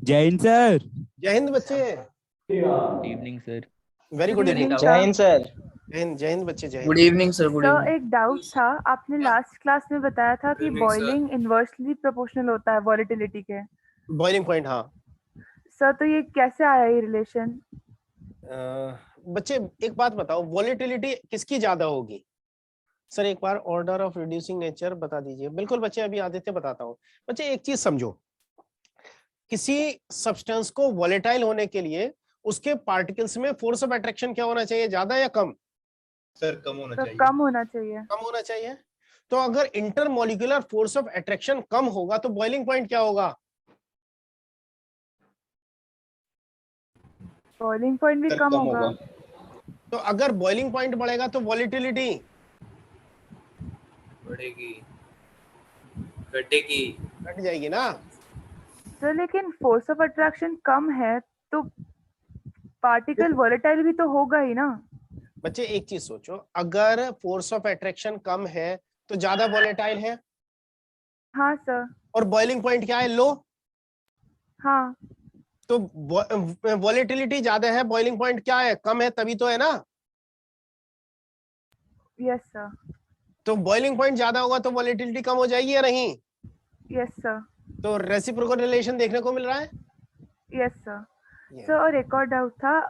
जय हिंद सर। जय हिंद बच्चे। Good evening sir. Very good evening. जय हिंद सर। जय हिंद बच्चे, जय good Hind. Evening sir. Good sir evening. एक डाउट था, आपने लास्ट क्लास में बताया था कि बॉइलिंग इनवर्सली प्रोपोर्शनल होता है वॉलेटिलिटी के। बॉइलिंग पॉइंट, हाँ सर तो ये कैसे आया ये रिलेशन? बच्चे एक बात बताओ, वॉलेटिलिटी किसकी ज्यादा होगी? सर एक बार ऑर्डर ऑफ रिड्यूसिंग नेचर बता दीजिए। बिल्कुल बच्चे, अभी आदित्य बताता हूँ। बच्चे एक चीज समझो, किसी सब्सटेंस को वॉलेटाइल होने के लिए उसके पार्टिकल्स में फोर्स ऑफ अट्रैक्शन क्या होना चाहिए, ज्यादा या कम? सर कम होना चाहिए। कम होना चाहिए। कम होना चाहिए। तो अगर इंटरमोलिकुलर फोर्स ऑफ अट्रैक्शन कम होगा तो बॉइलिंग पॉइंट क्या होगा? बॉइलिंग पॉइंट भी कम होगा। तो अगर बॉइलिंग पॉइंट बढ़ेगा तो वॉलेटिलिटी बढ़ेगी, घटेगी, घट जाएगी ना। सर लेकिन फोर्स ऑफ अट्रैक्शन कम है तो पार्टिकल वॉलेटाइल भी तो होगा ही ना। बच्चे एक चीज सोचो, अगर फोर्स ऑफ अट्रैक्शन कम है तो ज्यादा वॉलेटाइल है। हाँ सर। और बॉइलिंग पॉइंट क्या है, लो। हाँ तो वॉलेटिलिटी ज्यादा है, बॉइलिंग पॉइंट क्या है, कम है, तभी तो है ना। Yes sir. तो बॉइलिंग पॉइंट ज्यादा होगा तो वॉलेटिलिटी कम हो जाएगी या नहीं? Yes sir. तो रेसिप्रोकल रिलेशन देखने को मिल रहा है। Yes sir. सर और एक और डाउट था,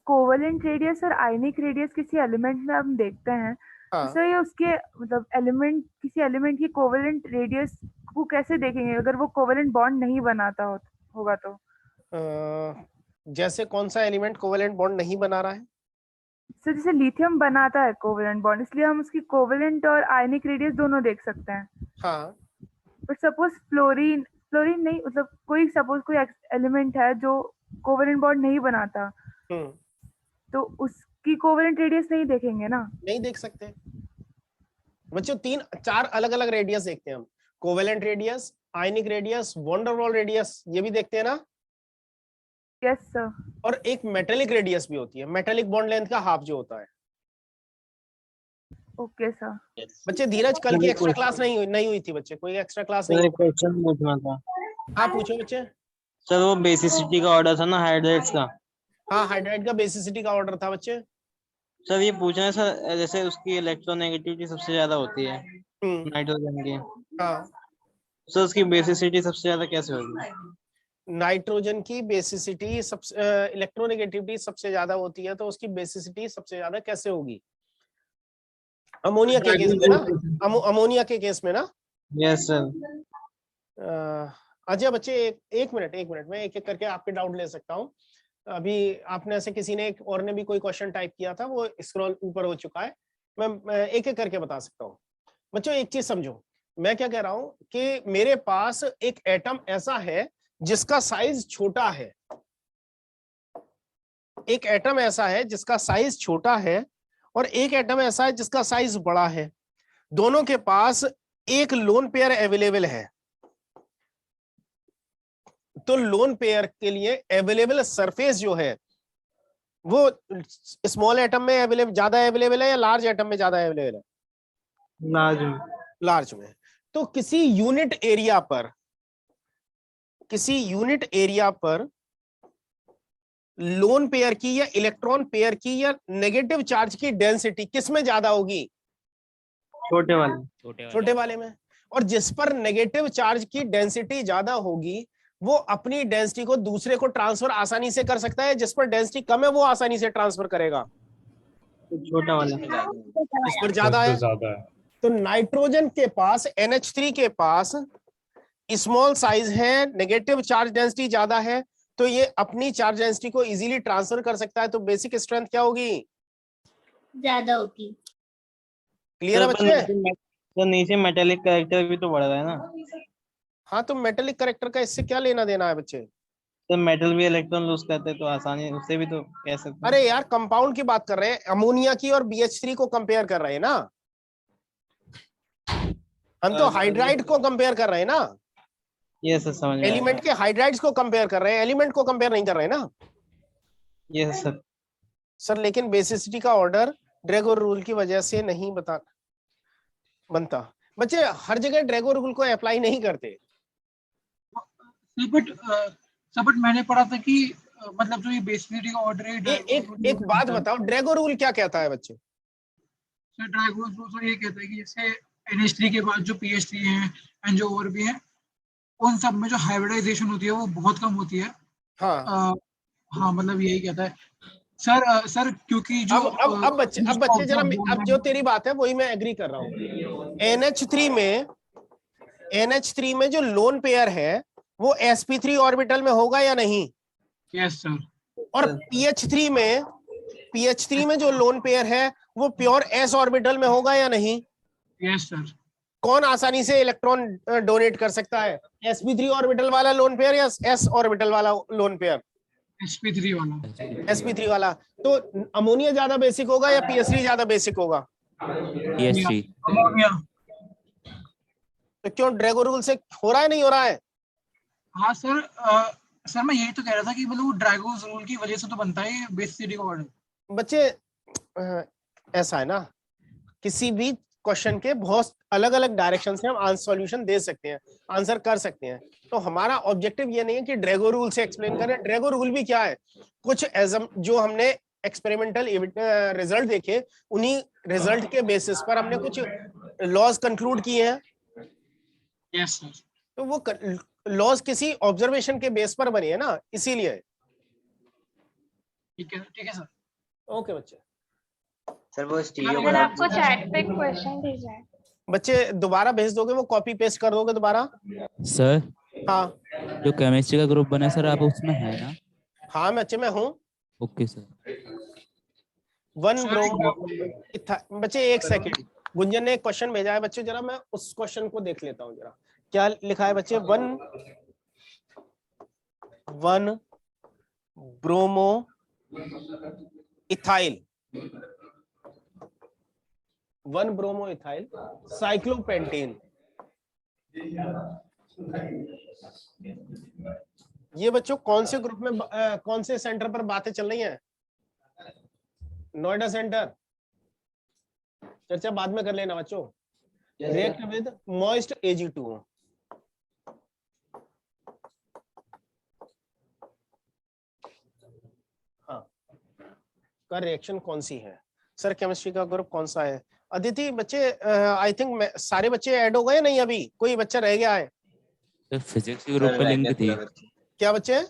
कोवेलेंट रेडियस और आयनिक रेडियस किसी एलिमेंट में हम देखते हैं। हाँ। तो सर ये उसके मतलब एलिमेंट, किसी एलिमेंट की कोवेलेंट रेडियस को कैसे देखेंगे अगर वो कोवेलेंट बॉन्ड नहीं बनाता होगा तो? जैसे कौन सा एलिमेंट कोवेलेंट बॉन्ड नहीं बना रहा है? सर जैसे लिथियम बनाता है कोवेलेंट बॉन्ड, इसलिए हम उसकी कोवेलेंट और आयनिक रेडियस दोनों देख सकते हैं। हाँ। बट सपोज फ्लोरीन नहीं, मतलब कोई सपोज कोई एलिमेंट है जो कोवेलेंट बॉन्ड नहीं बनाता, तो उसकी कोवेलेंट रेडियस नहीं देखेंगे ना? नहीं देख सकते बच्चों। 3-4 अलग अलग रेडियस देखते हैं हम। Covalent radius, ionic radius, van der Waals radius, ये भी देखते हैं ना। Yes sir. और एक मेटेलिक रेडियस भी होती है, मेटेलिक बॉन्ड लेंथ का हाफ जो होता है। Okay sir. बच्चे धीरज, कल की एक्स्ट्रा क्लास नहीं हुई थी बच्चे, कोई एक्स्ट्रा क्लास नहीं। क्वेश्चन पूछना था। हाँ पूछो बच्चे। सर वो बेसिसिटी का ऑर्डर था ना हाइड्रेट्स का। हाँ हाइड्राइड का बेसिसिटी का ऑर्डर था बच्चे। सर ये पूछना है सर, जैसे उसकी इलेक्ट्रोनेगेटिविटी सबसे ज्यादा होती है नाइट्रोजन की। हाँ। सर उसकी बेसिसिटी सबसे ज्यादा कैसे होगी? नाइट्रोजन की बेसिसिटी सबसे, इलेक्ट्रोनेगेटिविटी सबसे ज्यादा होती है, तो उसकी बेसिसिटी सबसे ज्यादा कैसे होगी? अमोनिया के केस में ना, अमोनिया के केस में ना। Yes sir. अजय बच्चे एक मिनट मैं एक एक करके आपके डाउट ले सकता हूँ। अभी आपने से किसी ने एक और ने भी कोई क्वेश्चन टाइप किया था, वो स्क्रॉल ऊपर हो चुका है। मैं एक एक करके बता सकता हूँ। बच्चों एक चीज समझो, मैं क्या कह रहा हूँ कि मेरे पास एक एटम ऐसा है जिसका साइज छोटा है। एक एटम ऐसा है जिसका साइज छोटा है और एक एटम ऐसा है जिसका साइज बड़ा है। दोनों के पास एक लोन पेयर अवेलेबल है। तो लोन पेयर के लिए अवेलेबल सरफेस जो है वो स्मॉल एटम में अवेलेबल ज्यादा अवेलेबल है या लार्ज एटम में ज्यादा अवेलेबल है? लार्ज में। तो किसी यूनिट एरिया पर लोन पेयर की या इलेक्ट्रॉन पेयर की या नेगेटिव चार्ज की डेंसिटी किस में ज्यादा होगी? छोटे वाले में। और जिस पर नेगेटिव चार्ज की डेंसिटी ज्यादा होगी वो अपनी डेंसिटी को दूसरे को ट्रांसफर आसानी से कर सकता है, जिस पर डेंसिटी कम है वो आसानी से ट्रांसफर करेगा। छोटा वाला जिस पर ज्यादा है। तो नाइट्रोजन के पास, NH3 के पास स्मॉल साइज है, नेगेटिव चार्ज डेंसिटी ज्यादा है, तो ये अपनी चार्ज डेंसिटी को इजीली ट्रांसफर कर सकता है। तो बेसिक स्ट्रेंथ क्या होगी? ज्यादा होगी। क्लियर है बच्चे? तो नीचे मेटेलिक कैरेक्टर भी तो बढ़ रहा है ना। हाँ तो मेटेलिक कैरेक्टर का इससे क्या लेना देना है बच्चे? तो मेटल भी इलेक्ट्रॉन लूज करते तो आसानी उससे भी तो कह सकते हैं। अरे यार कंपाउंड की बात कर रहे हैं, अमोनिया की और BH3 को कंपेयर कर रहे हैं ना हम। तो हाइड्राइड को कंपेयर कर रहे हैं ना। यस सर, समझ में आया। एलिमेंट के हाइड्राइड्स को कंपेयर कर रहे हैं, एलिमेंट को कंपेयर नहीं कर रहे हैं ना। Yes sir. सर लेकिन बेसिसिटी का ऑर्डर ड्रैगो रूल की वजह से नहीं बनता। बच्चे हर जगह ड्रैगो रूल को अप्लाई नहीं करते। बट सर बट मैंने पढ़ा था कि मतलब जो ये बेसिसिटी का ऑर्डर है एक बात बताओ, ड्रैगो रूल क्या कहता है बच्चे? सर ड्रैगो रूल सर ये कहता है कि जैसे NH3 के बाद जो PH3 है एंड जो और भी है, उन सब में जो हाइब्रिडाइजेशन होती है वो बहुत कम होती है। हाँ हाँ मतलब यही कहता है सर क्योंकि जो अब बच्चे जरा, अब जो तेरी बात है वही मैं एग्री कर रहा हूँ। NH3 में जो लोन पेयर है वो sp3 ऑर्बिटल में होगा या नहीं? Yes sir. और PH3 में जो लोन पेयर है वो प्योर s ऑर्बिटल में होगा या नहीं? Yes sir. कौन आसानी से इलेक्ट्रॉन डोनेट कर सकता है, sp3 ऑर्बिटल वाला लोन पेयर या s ऑर्बिटल वाला लोन पेयर? sp3 वाला। तो अमोनिया ज्यादा बेसिक होगा या PS3 ज्यादा बेसिक होगा? PS3। तो क्यों ड्रैगो रूल से हो रहा है, नहीं हो रहा है? हाँ सर सर मैं यही तो कह रहा था कि मतलब वो ड्रैगोस रूल की वजह से तो बनता है बेसिसिटी का ऑर्डर। बच्चे ऐसा है ना, किसी भी क्वेश्चन के बहुत अलग अलग डायरेक्शन से हम सॉल्यूशन दे सकते हैं, आंसर कर सकते हैं। तो हमारा ऑब्जेक्टिव ये नहीं है कि ड्रैगो रूल से एक्सप्लेन करें। ड्रैगो रूल भी क्या है, कुछ जो हमने एक्सपेरिमेंटल रिजल्ट देखे, उन्हीं रिजल्ट के बेसिस पर हमने कुछ लॉज कंक्लूड किए हैं। Yes sir. तो वो लॉज किसी ऑब्जर्वेशन के बेस पर बनी है ना, इसीलिए। ठीक है सर। ओके बच्चे। सर वो स्टीरियो सर आपको चैट पे क्वेश्चन भेजा है। बच्चे दोबारा भेज दोगे, वो कॉपी पेस्ट कर दोगे दोबारा? सर हाँ जो केमिस्ट्री का ग्रुप बना है सर, आप उसमें है ना? हाँ बच्चे मैं हूँ। Okay sir. 1 ब्रोमो बच्चे एक सेकंड, गुंजन ने एक क्वेश्चन भेजा है बच्चे, जरा मैं उस क्वेश्चन को देख लेता हूँ जरा। क्या लिखा है बच्चे? 1 bromo ethyl, 1 bromo ethyl cyclopentane. ये बच्चों कौन से ग्रुप में कौन से सेंटर पर बातें चल रही हैं? नोएडा सेंटर। चर्चा बाद में कर लेना बच्चों। React with moist Ag2O। हाँ, का रिएक्शन कौन सी है? सर केमिस्ट्री का ग्रुप कौन सा है? अदिति बच्चे आई थिंक सारे बच्चे ऐड हो गए नहीं, अभी कोई बच्चा रह गया है? सर फिजिक्स के ग्रुप पे लिंक थी। क्या बच्चे?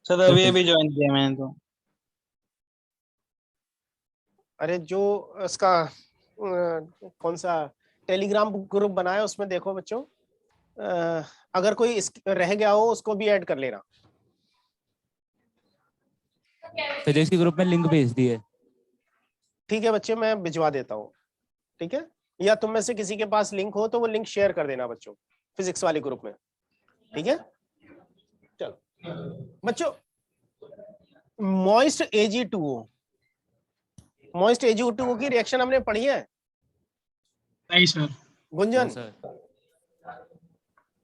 सर अभी ज्वाइन किया मैंने तो। अरे जो उसका कौन सा टेलीग्राम ग्रुप बनाया उसमें देखो बच्चों, अगर कोई रह गया हो उसको भी ऐड कर लेना। फिजिक्स के ग्रुप में लिंक भेज दी है। ठीक है बच्चे, मैं भिजवा देता हूँ। ठीक है, या तुम में से किसी के पास लिंक हो तो वो लिंक शेयर कर देना बच्चों फिजिक्स वाले ग्रुप में। ठीक है, चलो बच्चों, मॉइस्ट Ag2O, मॉइस्ट Ag2O की रिएक्शन हमने पढ़ी है? नहीं सर। गुंजन?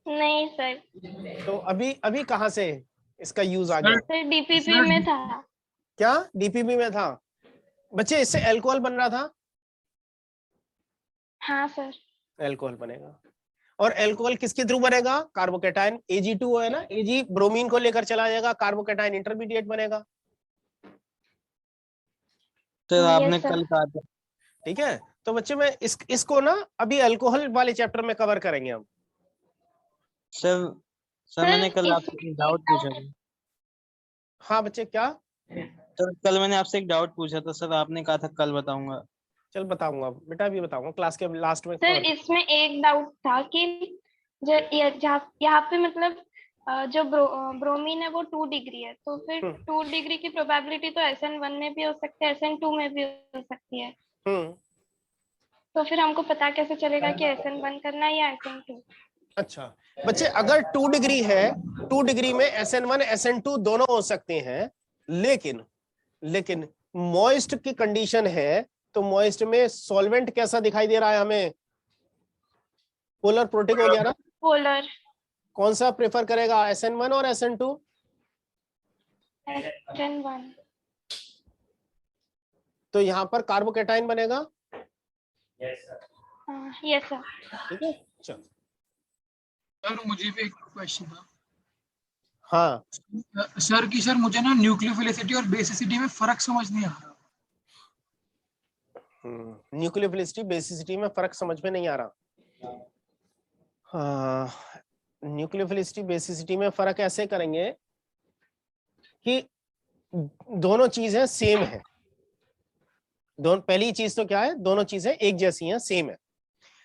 नहीं सर। तो अभी कहाँ से इसका यूज आ गया? सर DPP में था। क्या DPP में था? बच्चे इससे अल्कोहल बन रहा था। हाँ सर। अल्कोहल बनेगा, और अल्कोहल किसके थ्रू बनेगा? कार्बोकेटाइन। Ag2O है ना, Ag ब्रोमीन को लेकर चला जाएगा, कार्बोकेटाइन इंटरमीडिएट बनेगा। तो आपने कल कहा था। ठीक है, तो बच्चे मैं इसको ना अभी अल्कोहल वाले चैप्टर में कवर करेंगे हम। सर मैंने कल आपसे एक डाउट पूछा था। हाँ बच्चे क्या? सर कल मैंने आपसे एक डाउट पूछा था सर, आपने कहा था कल बताऊंगा। चल बताऊंगा बेटा, अभी बताऊंगा क्लास के लास्ट में। सर इसमें एक डाउट था कि यहाँ पे मतलब जो ब्रोमीन है वो 2 डिग्री है, तो फिर 2 डिग्री की प्रोबेबिलिटी तो SN1 में भी हो सकती है, SN2 में भी हो सकती है। तो फिर हमको पता कैसे चलेगा कि SN1 करना है या SN2? अच्छा बच्चे, अगर 2 डिग्री है, 2 डिग्री में SN1 SN2 दोनों हो सकते हैं, लेकिन मॉइस्ट की कंडीशन है, तो मॉइस्ट में सॉल्वेंट कैसा दिखाई दे रहा है हमें? पोलर प्रोटिक हो गया ना। पोलर। कौन सा प्रेफर करेगा, SN1 और SN2? SN1। तो यहाँ पर कार्बोकेटाइन बनेगा। Yes sir. ठीक है, चलो। सर मुझे भी एक क्वेश्चन था। हाँ सर की सर मुझे ना न्यूक्लियोफिलिसिटी और बेसिसिटी में फर्क समझ नहीं आ रहा। न्यूक्लियोफिलिसिटी बेसिसिटी में फर्क समझ में नहीं आ रहा। न्यूक्लियोफिलिसिटी बेसिसिटी में फर्क ऐसे करेंगे कि दोनों चीजें सेम है। पहली चीज तो क्या है, दोनों चीजें एक जैसी हैं, सेम है,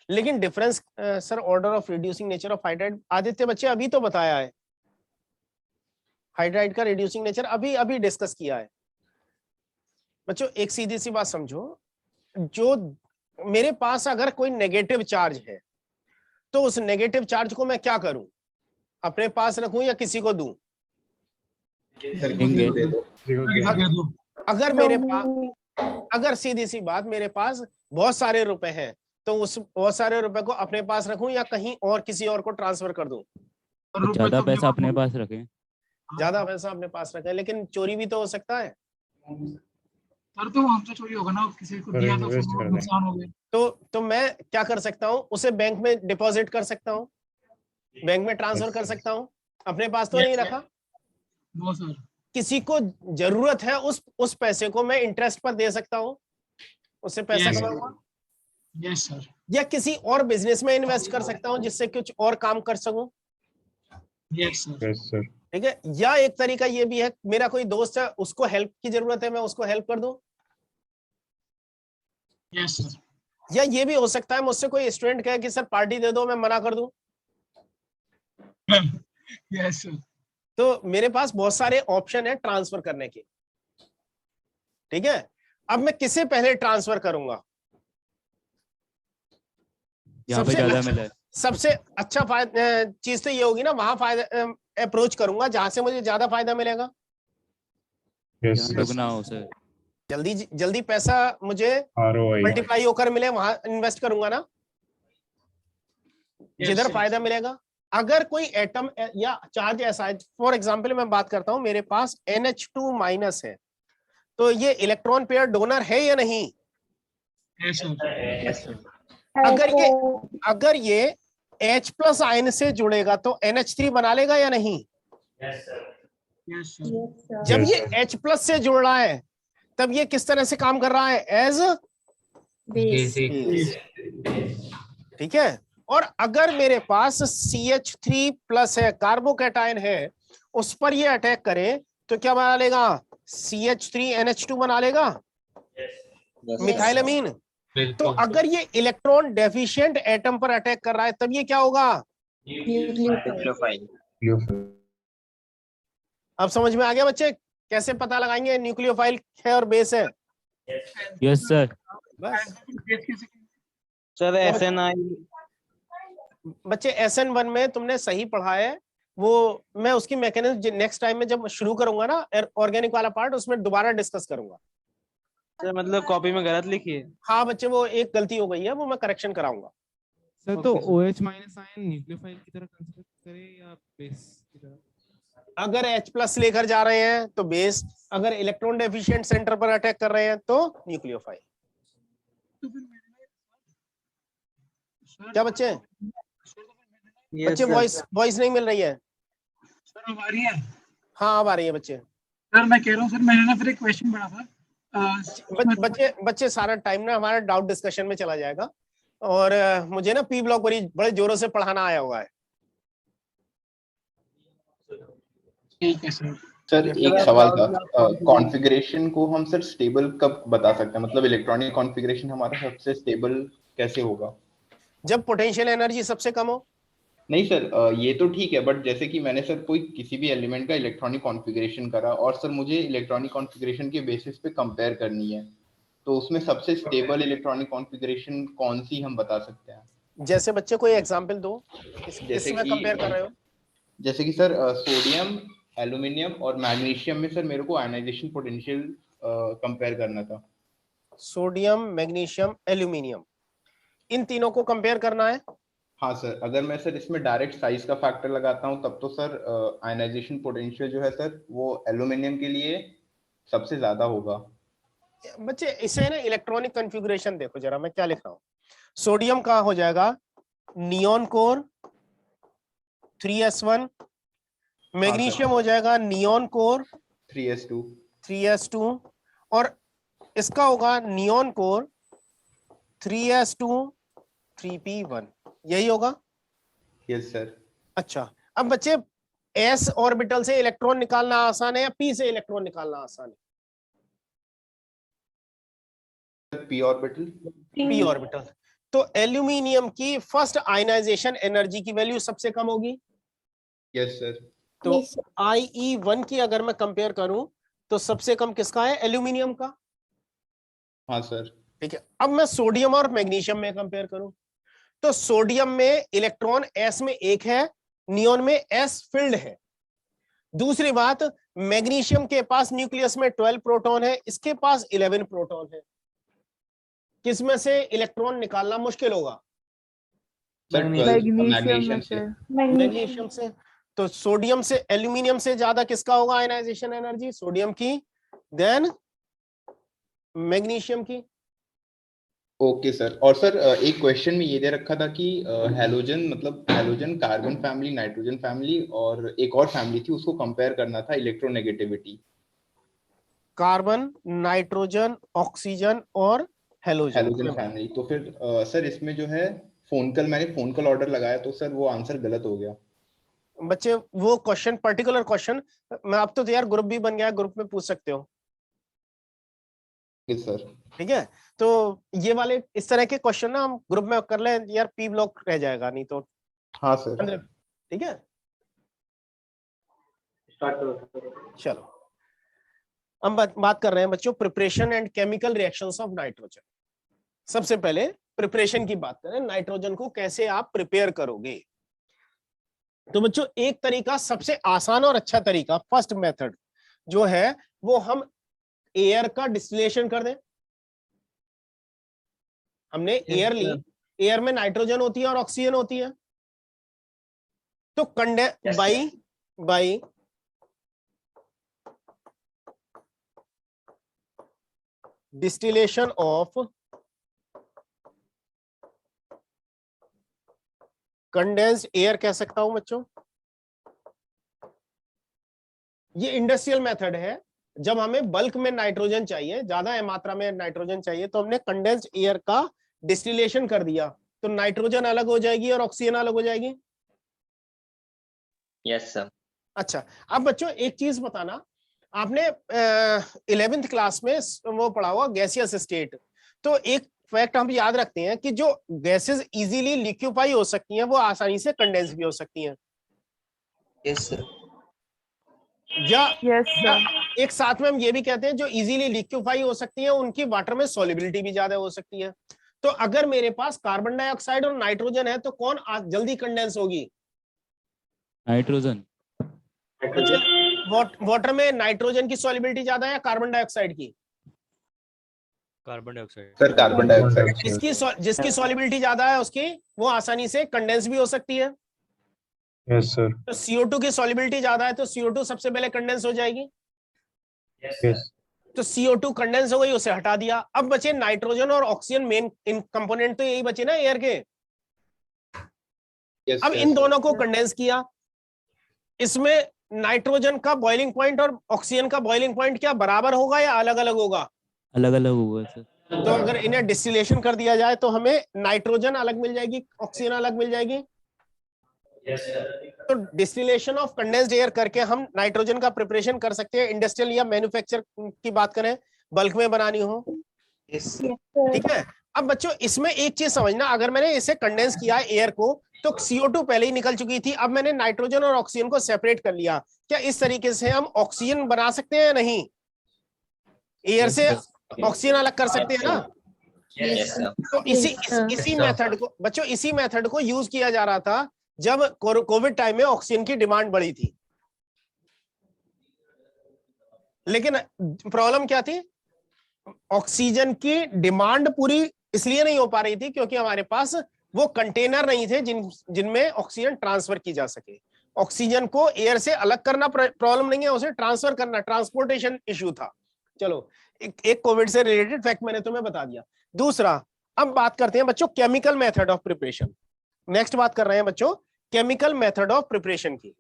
लेकिन difference sir order of reducing nature of hydride. Aditya बच्चे अभी तो बताया है, हाइड्राइड का रिड्यूसिंग नेचर अभी अभी डिस्कस किया है। बच्चों एक सीधी सी बात समझो, जो मेरे पास अगर कोई नेगेटिव चार्ज है तो उस नेगेटिव चार्ज को मैं क्या करूं, अपने पास रखूं या किसी को दूं? अगर मेरे पास, अगर सीधी सी बात मेरे पास बहुत सारे रुपए हैं तो उस बहुत सारे रुपए को अपने पास रखूं या कहीं और किसी और को ट्रांसफर कर दूं? ज्यादा पैसा अपने पास रखें। ज्यादा पैसा अपने पास रखें, लेकिन चोरी भी तो हो सकता है सर। तो हमसे चोरी होगा ना, किसी को दिया तो नुकसान हो गया। तो मैं क्या कर सकता हूँ, उसे बैंक में डिपॉजिट कर सकता हूँ, बैंक में ट्रांसफर कर सकता हूँ, अपने पास तो नहीं रखा। No sir. किसी को जरूरत है उस पैसे को मैं इंटरेस्ट पर दे सकता हूँ, उससे पैसा कमाऊंगा। Yes sir. या किसी और बिजनेस में इन्वेस्ट कर सकता हूँ जिससे कुछ और काम कर सकूं। Yes sir. ठीक है। या एक तरीका ये भी है, मेरा कोई दोस्त है उसको हेल्प की जरूरत है, मैं उसको हेल्प कर दूं। Yes sir. या ये भी हो सकता है मुझसे कोई स्टूडेंट कहे कि सर पार्टी दे दो, मैं मना कर दूं। Yes sir. तो मेरे पास बहुत सारे ऑप्शन है ट्रांसफर करने के। ठीक है। अब मैं किसे पहले ट्रांसफर करूंगा? सबसे अच्छा फायदा चीज तो ये होगी ना, वहां फायदा अप्रोच करूंगा जहां से मुझे ज्यादा फायदा मिलेगा। जल्दी पैसा मुझे मल्टीप्लाई होकर मिले, वहां इन्वेस्ट करूंगा ना, जिधर फायदा मिलेगा। अगर कोई एटम या चार्ज ऐसा है, फॉर एग्जांपल मैं बात करता हूं, मेरे पास NH2 माइनस है, तो ये इलेक्ट्रॉन पेयर डोनर है या नहीं? अगर ये H प्लस आयन से जुड़ेगा तो NH3 बना लेगा या नहीं? जब ये H प्लस से जुड़ रहा है तब ये किस तरह से काम कर रहा है? As base. ठीक है। और अगर मेरे पास CH3 प्लस है, कार्बोकैटायन है, उस पर ये अटैक करे तो क्या बना लेगा? CH3NH2 बना लेगा, मिथाइलअमीन। तो अगर ये इलेक्ट्रॉन डेफिशिएंट एटम पर अटैक कर रहा है तब ये क्या होगा? अब समझ में आ गया बच्चे कैसे पता लगाएंगे न्यूक्लियोफाइल है और बेस है? Yes sir. सर SNI बच्चे SN1 में तुमने सही पढ़ा है, वो मैं उसकी मैकेनिज्म नेक्स्ट टाइम में जब शुरू करूंगा ना ऑर्गेनिक वाला पार्ट, उसमें दोबारा डिस्कस करूंगा। सर मतलब कॉपी में गलत लिखी है। हाँ बच्चे, वो एक गलती हो गई है, वो मैं करेक्शन कराऊंगा। सर तो OH माइनस आयन न्यूक्लियोफाइल की तरह कंसीडर करें या बेस की तरह? अगर H प्लस लेकर जा रहे हैं तो बेस, अगर इलेक्ट्रॉन डेफिशिएंट सेंटर पर अटैक कर रहे हैं तो न्यूक्लियोफाइल। क्या बच्चे? बच्चे वॉइस नहीं मिल रही है सर। अब आ रही है? हाँ अब आ रही है बच्चे। सर मैं कह रहा हूँ सर, मैंने ना फिर एक क्वेश्चन पढ़ा था। बच्चे सारा टाइम ना हमारा डाउट डिस्कशन में चला जाएगा, और मुझे ना P ब्लॉक बड़े जोरों से पढ़ाना आया हुआ है। ठीक है सर। सर एक सवाल था, कॉन्फ़िगरेशन को हम सर स्टेबल कब बता सकते हैं? मतलब इलेक्ट्रॉनिक कॉन्फ़िगरेशन हमारा सबसे स्टेबल कैसे होगा? जब पोटेंशियल एनर्जी सबसे कम हो। नहीं सर, ये तो ठीक है, बट जैसे कि मैंने सर कोई किसी भी एलिमेंट का इलेक्ट्रॉनिक कॉन्फ़िगरेशन करा और सर मुझे इलेक्ट्रॉनिक कॉन्फ़िगरेशन के बेसिस पे कंपेयर करनी है, तो उसमें सबसे स्टेबल इलेक्ट्रॉनिक कॉन्फ़िगरेशन कौन सी हम बता सकते हैं? जैसे बच्चे कोई एग्जांपल दो, किसमें कंपेयर कर रहे हो? जैसे कि सर सोडियम, एल्यूमिनियम और मैग्नीशियम में सर मेरे को आयनाइजेशन पोटेंशियल कंपेयर करना था। सोडियम, मैग्नीशियम, एल्यूमिनियम, इन तीनों को कंपेयर करना है। हाँ सर, अगर मैं सर इसमें डायरेक्ट साइज का फैक्टर लगाता हूँ तब तो सर आयनाइजेशन पोटेंशियल जो है सर वो एल्यूमिनियम के लिए सबसे ज्यादा होगा। बच्चे इसे ना इलेक्ट्रॉनिक कॉन्फ़िगरेशन देखो जरा, मैं क्या लिख रहा हूँ। सोडियम का हो जाएगा नियॉन कोर 3s1 मैग्नीशियम हो जाएगा नियॉन कोर 3s2 3s2 और इसका होगा नियॉन कोर 3s2 3p1, यही होगा। Yes sir. अच्छा, अब बच्चे s ऑर्बिटल से इलेक्ट्रॉन निकालना आसान है या p से इलेक्ट्रॉन निकालना आसान है? p orbital. p orbital. तो एल्यूमिनियम की फर्स्ट आयनाइजेशन एनर्जी की वैल्यू सबसे कम होगी। Yes sir. तो IE1 की अगर मैं कंपेयर करूं तो सबसे कम किसका है? एल्यूमिनियम का। हाँ सर। ठीक है, अब मैं सोडियम और मैग्नीशियम में कंपेयर करूं तो सोडियम में इलेक्ट्रॉन s में 1 है, नियॉन में s फिल्ड है। दूसरी बात, मैग्नीशियम के पास न्यूक्लियस में 12 प्रोटॉन है, इसके पास 11 प्रोटॉन है। किसमें से इलेक्ट्रॉन निकालना मुश्किल होगा? मैग्नीशियम से। मैग्नीशियम से। तो सोडियम से एल्यूमिनियम से ज्यादा किसका होगा आयनाइजेशन एनर्जी? सोडियम की, देन मैग्नीशियम की। Okay sir. और सर एक क्वेश्चन में ये दे रखा था कि हैलोजन मतलब halogen carbon family, nitrogen family और एक और फैमिली थी, उसको कंपेयर करना था इलेक्ट्रोनेगेटिविटी। कार्बन, नाइट्रोजन, ऑक्सीजन और हैलोजन फैमिली। तो फिर सर इसमें जो है मैंने फोनकल ऑर्डर लगाया तो सर वो आंसर गलत हो गया। बच्चे वो क्वेश्चन, पर्टिकुलर क्वेश्चन, मैं अब तो यार ग्रुप भी बन गया, ग्रुप में पूछ सकते हो। सर ठीक है, तो ये वाले इस तरह के क्वेश्चन ना हम ग्रुप में कर ले यार, पी ब्लॉक रह जाएगा नहीं तो। हाँ सर। ठीक है, चलो हम बात कर रहे हैं बच्चों preparation and chemical reactions of nitrogen. सबसे पहले प्रिपरेशन की बात करें, नाइट्रोजन को कैसे आप प्रिपेयर करोगे। तो बच्चों एक तरीका, सबसे आसान और अच्छा तरीका, फर्स्ट मेथड जो है वो हम एयर का डिस्टिलेशन कर दें। हमने एयर ली, एयर में नाइट्रोजन होती है और ऑक्सीजन होती है, तो by distillation of condensed air कह सकता हूं बच्चों। ये इंडस्ट्रियल मेथड है, जब हमें बल्क में नाइट्रोजन चाहिए, ज्यादा मात्रा में नाइट्रोजन चाहिए, तो हमने कंडेंस्ड एयर का डिस्टिलेशन कर दिया, तो नाइट्रोजन अलग हो जाएगी और ऑक्सीजन अलग हो जाएगी। Yes sir. अच्छा, अब बच्चों एक चीज बताना, आपने 11th क्लास में वो पढ़ा हुआ गैसियस स्टेट। तो एक फैक्ट हम याद रखते हैं कि जो गैसेस इजीली लिक्विफाई हो सकती हैं वो आसानी से कंडेंस भी हो सकती हैं। Yes sir. या एक साथ में हम ये भी कहते हैं जो इजीली लिक्विफाई हो सकती हैं उनकी वाटर में सॉल्युबिलिटी भी ज्यादा हो सकती है। तो अगर मेरे पास कार्बन डाइऑक्साइड और नाइट्रोजन है तो कौन जल्दी कंडेंस होगी? नाइट्रोजन। वाटर में नाइट्रोजन की सॉल्युबिलिटी ज्यादा है या कार्बन डाइऑक्साइड की? Carbon dioxide. Sir carbon dioxide. जिसकी सॉल्युबिलिटी ज्यादा है उसकी वो आसानी से कंडेंस भी हो सकती है। Yes sir. तो CO2 की सॉल्युबिलिटी ज्यादा है तो CO2 सबसे पहले कंडेंस हो जाएगी। यस। तो CO2 कंडेंस हो गई, उसे हटा दिया। अब बचे नाइट्रोजन और ऑक्सीजन, मेन इन कंपोनेंट तो यही बचे ना एयर के। अब इन दोनों को कंडेंस किया, इसमें नाइट्रोजन का बॉइलिंग पॉइंट और ऑक्सीजन का बॉइलिंग पॉइंट क्या बराबर होगा या अलग अलग होगा? अलग अलग होगा सर। तो अगर इन्हें डिस्टिलेशन कर दिया जाए तो हमें नाइट्रोजन अलग मिल जाएगी, ऑक्सीजन अलग मिल जाएगी। तो डिस्टिलेशन ऑफ कंडेंस्ड एयर करके हम नाइट्रोजन का प्रिपरेशन कर सकते हैं। इंडस्ट्रियल या मैन्युफैक्चर की बात करें, बल्क में बनानी हो। ठीक है, अब बच्चों इसमें एक चीज समझना, अगर मैंने इसे कंडेंस किया एयर को तो CO2 पहले ही निकल चुकी थी, अब मैंने नाइट्रोजन और ऑक्सीजन को सेपरेट कर लिया। क्या इस तरीके से हम ऑक्सीजन बना सकते हैं या नहीं? एयर से ऑक्सीजन अलग कर सकते हैं ना? तो इसी मेथड को बच्चों, इसी मेथड को यूज किया जा रहा था जब कोविड टाइम में ऑक्सीजन की डिमांड बढ़ी थी। लेकिन प्रॉब्लम क्या थी? ऑक्सीजन की डिमांड पूरी इसलिए नहीं हो पा रही थी क्योंकि हमारे पास वो कंटेनर नहीं थे जिनमें ऑक्सीजन ट्रांसफर की जा सके। ऑक्सीजन को एयर से अलग करना प्रॉब्लम नहीं है, उसे ट्रांसफर करना ट्रांसपोर्टेशन इश्यू था। चलो एक कोविड से रिलेटेड फैक्ट मैंने तुम्हें बता दिया। दूसरा, अब बात करते हैं बच्चों chemical method of preparation. Next बात कर रहे हैं बच्चों केमिकल मेथड ऑफ प्रिपरेशन की।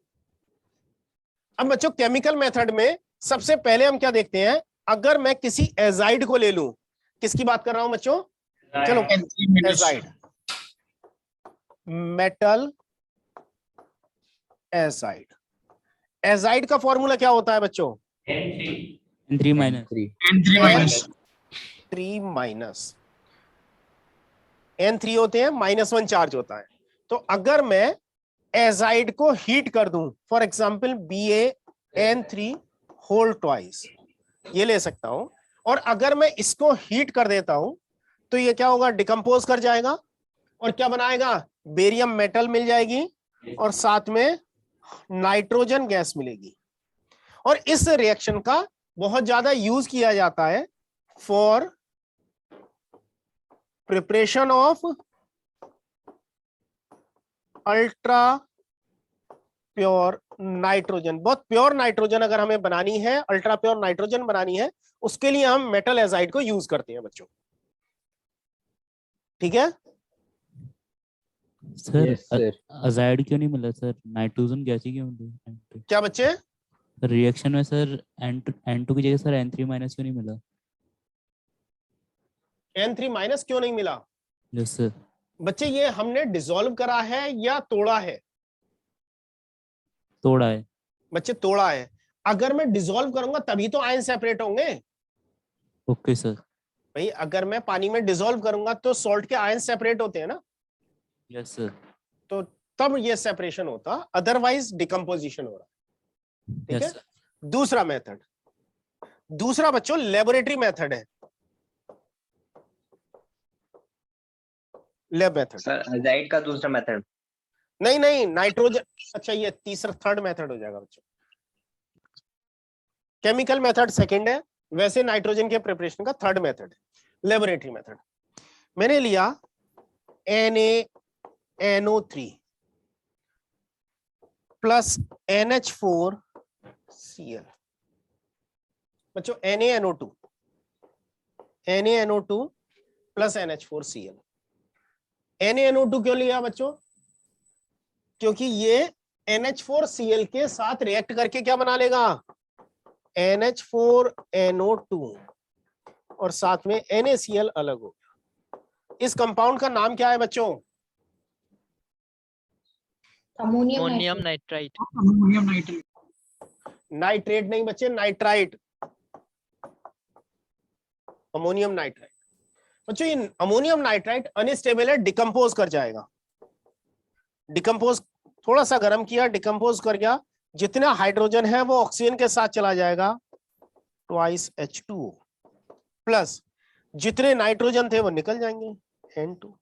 अब बच्चों केमिकल मेथड में सबसे पहले हम क्या देखते हैं, अगर मैं किसी एजाइड को ले लूं, किसकी बात कर रहा हूं बच्चों, चलो एजाइड, मेटल एजाइड, एजाइड का फॉर्मूला क्या होता है बच्चों, N3 minus N3 होते हैं, -1 चार्ज होता है। तो अगर मैं एजाइड को हीट कर दूं, for example BaN3 whole twice, ये ले सकता हूं, और अगर मैं इसको हीट कर देता हूं तो ये क्या होगा, डिकम्पोज कर जाएगा और क्या बनाएगा, बेरियम मेटल मिल जाएगी और साथ में नाइट्रोजन गैस मिलेगी। और इस रिएक्शन का बहुत ज्यादा यूज किया जाता है for preparation of ultra pure nitrogen. बहुत प्योर नाइट्रोजन अगर हमें बनानी है, अल्ट्रा प्योर नाइट्रोजन बनानी है, उसके लिए हम मेटल एजाइड को यूज करते हैं बच्चों। ठीक है सर, अजाइड क्यों नहीं मिला सर, नाइट्रोजन गैस ही क्यों मिली? क्या बच्चे, रिएक्शन में सर N2 की जगह सर N3 माइनस क्यों नहीं मिला? N3 माइनस क्यों नहीं मिला? Yes sir. बच्चे ये हमने डिसॉल्व करा है या तोड़ा है? तोड़ा है बच्चे, तोड़ा है। अगर मैं डिसॉल्व करूंगा तभी तो आयन सेपरेट होंगे। Okay sir. भाई अगर मैं पानी में डिसॉल्व करूंगा तो सॉल्ट के आयन सेपरेट होते हैं ना। Yes sir. तो तब ये सेपरेशन होता, अदरवाइज डिकम्पोजिशन हो रहा है। ठीक है। दूसरा मेथड, दूसरा बच्चों लेबोरेटरी मेथड है, लैब मेथड। सर अजाइड का दूसरा मेथड नहीं नाइट्रोजन, अच्छा ये तीसरा थर्ड मेथड हो जाएगा बच्चों। केमिकल मेथड सेकंड है, वैसे नाइट्रोजन के प्रिपरेशन का थर्ड मेथड है, लेबोरेटरी मेथड। मैंने लिया NaNO3 प्लस NH4Cl। बच्चों NaNO2 प्लस NH4Cl। NaNO2 क्यों लिया बच्चों, क्योंकि ये NH4Cl के साथ रिएक्ट करके क्या बना लेगा, NH4NO2 और साथ में NaCl अलग हो गया। इस कंपाउंड का नाम क्या है बच्चों, अमोनियम नाइट्राइट। नाइट्रेट नहीं बच्चे, नाइट्राइट, अमोनियम नाइट्राइट। बच्चों ये अमोनियम नाइट्राइट अनस्टेबल है, डिकम्पोज कर जाएगा। डिकम्पोज, थोड़ा सा गर्म किया, डिकम्पोज कर गया, जितना हाइड्रोजन है वो ऑक्सीजन के साथ चला जाएगा, ट्वाइस H2O, प्लस जितने नाइट्रोजन थे वो निकल जाएंगे, N2।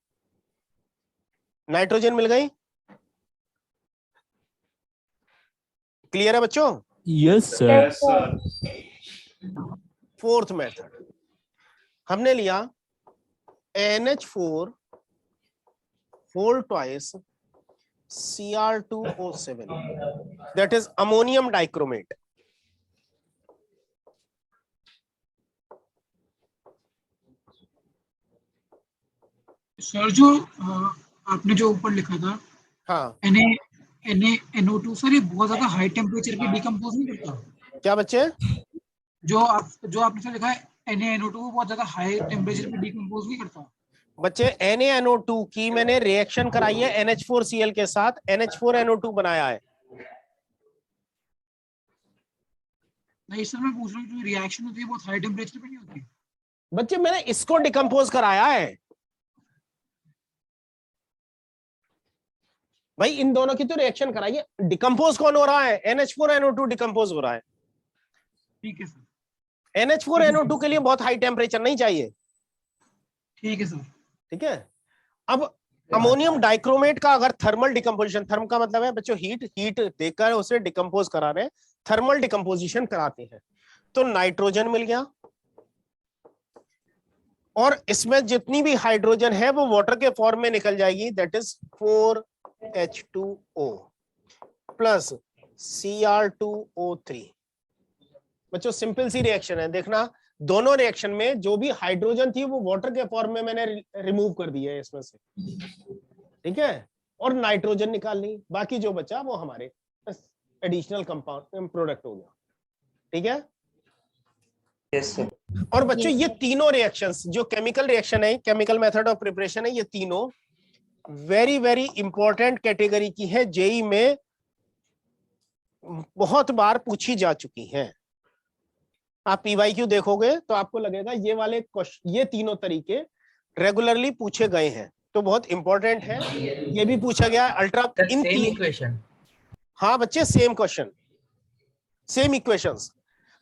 नाइट्रोजन मिल गई। क्लियर है बच्चों? Yes sir. फोर्थ मेथड, हमने लिया NH4 whole twice Cr2O7, that is ammonium dichromate। Sir जो आपने जो ऊपर लिखा था, हाँ, NaNO2 सर, ये बहुत ज्यादा हाई टेम्परेचर पे डिकम्पोज नहीं करता? क्या बच्चे, जो आपने सर लिखा है NaNO2 बहुत ज्यादा हाई टेम्परेचर पे डिकम्पोज नहीं करता? बच्चे NaNO2 की मैंने रिएक्शन कराई है NH4Cl के साथ, NH4NO2 बनाया है। नहीं सर, मैं पूछ रहा हूँ जो रिएक्शन होती है बहुत हाई टेम्परेचर पे नहीं होती? बच्चे मैंने इसको डिकम्पोज कराया है भाई, इन दोनों की तो रिएक्शन कराइए। डिकम्पोज कौन हो रहा है, NH4NO2 डिकम्पोज हो रहा है। ठीक है सर। NH4NO2 के लिए बहुत हाई टेम्परेचर नहीं चाहिए। ठीक है सर। ठीक है। अब अमोनियम डाइक्रोमेट का अगर थर्मल डिकम्पोजिशन, थर्म का मतलब है बच्चों हीट देकर उसे डिकम्पोज करा रहे, थर्मल डिकम्पोजिशन कराते हैं, तो नाइट्रोजन मिल गया, और इसमें जितनी भी हाइड्रोजन है वो वाटर के फॉर्म में निकल जाएगी, that is 4H2O plus Cr2O3। बच्चों सिंपल सी रिएक्शन है, देखना दोनों रिएक्शन में जो भी हाइड्रोजन थी वो वाटर के फॉर्म में मैंने रिमूव कर दी है इसमें से। ठीक है, और नाइट्रोजन निकाल ली, बाकी जो बचा वो हमारे एडिशनल कंपाउंड प्रोडक्ट हो गया। ठीक है? Yes sir. और बच्चों ये तीनों रिएक्शंस जो केमिकल रिएक्शन है, केमिकल मेथड ऑफ प्रिपरेशन है, ये तीनों वेरी वेरी इंपॉर्टेंट कैटेगरी की है, जेई में बहुत बार पूछी जा चुकी हैं। आप पीवाईक्यू देखोगे तो आपको लगेगा ये वाले ये तीनों तरीके रेगुलरली पूछे गए हैं, तो बहुत इंपॉर्टेंट है। ये भी पूछा गया अल्ट्रा इन सेम इक्वेशन। हाँ बच्चे, सेम क्वेश्चन, सेम इक्वेशंस।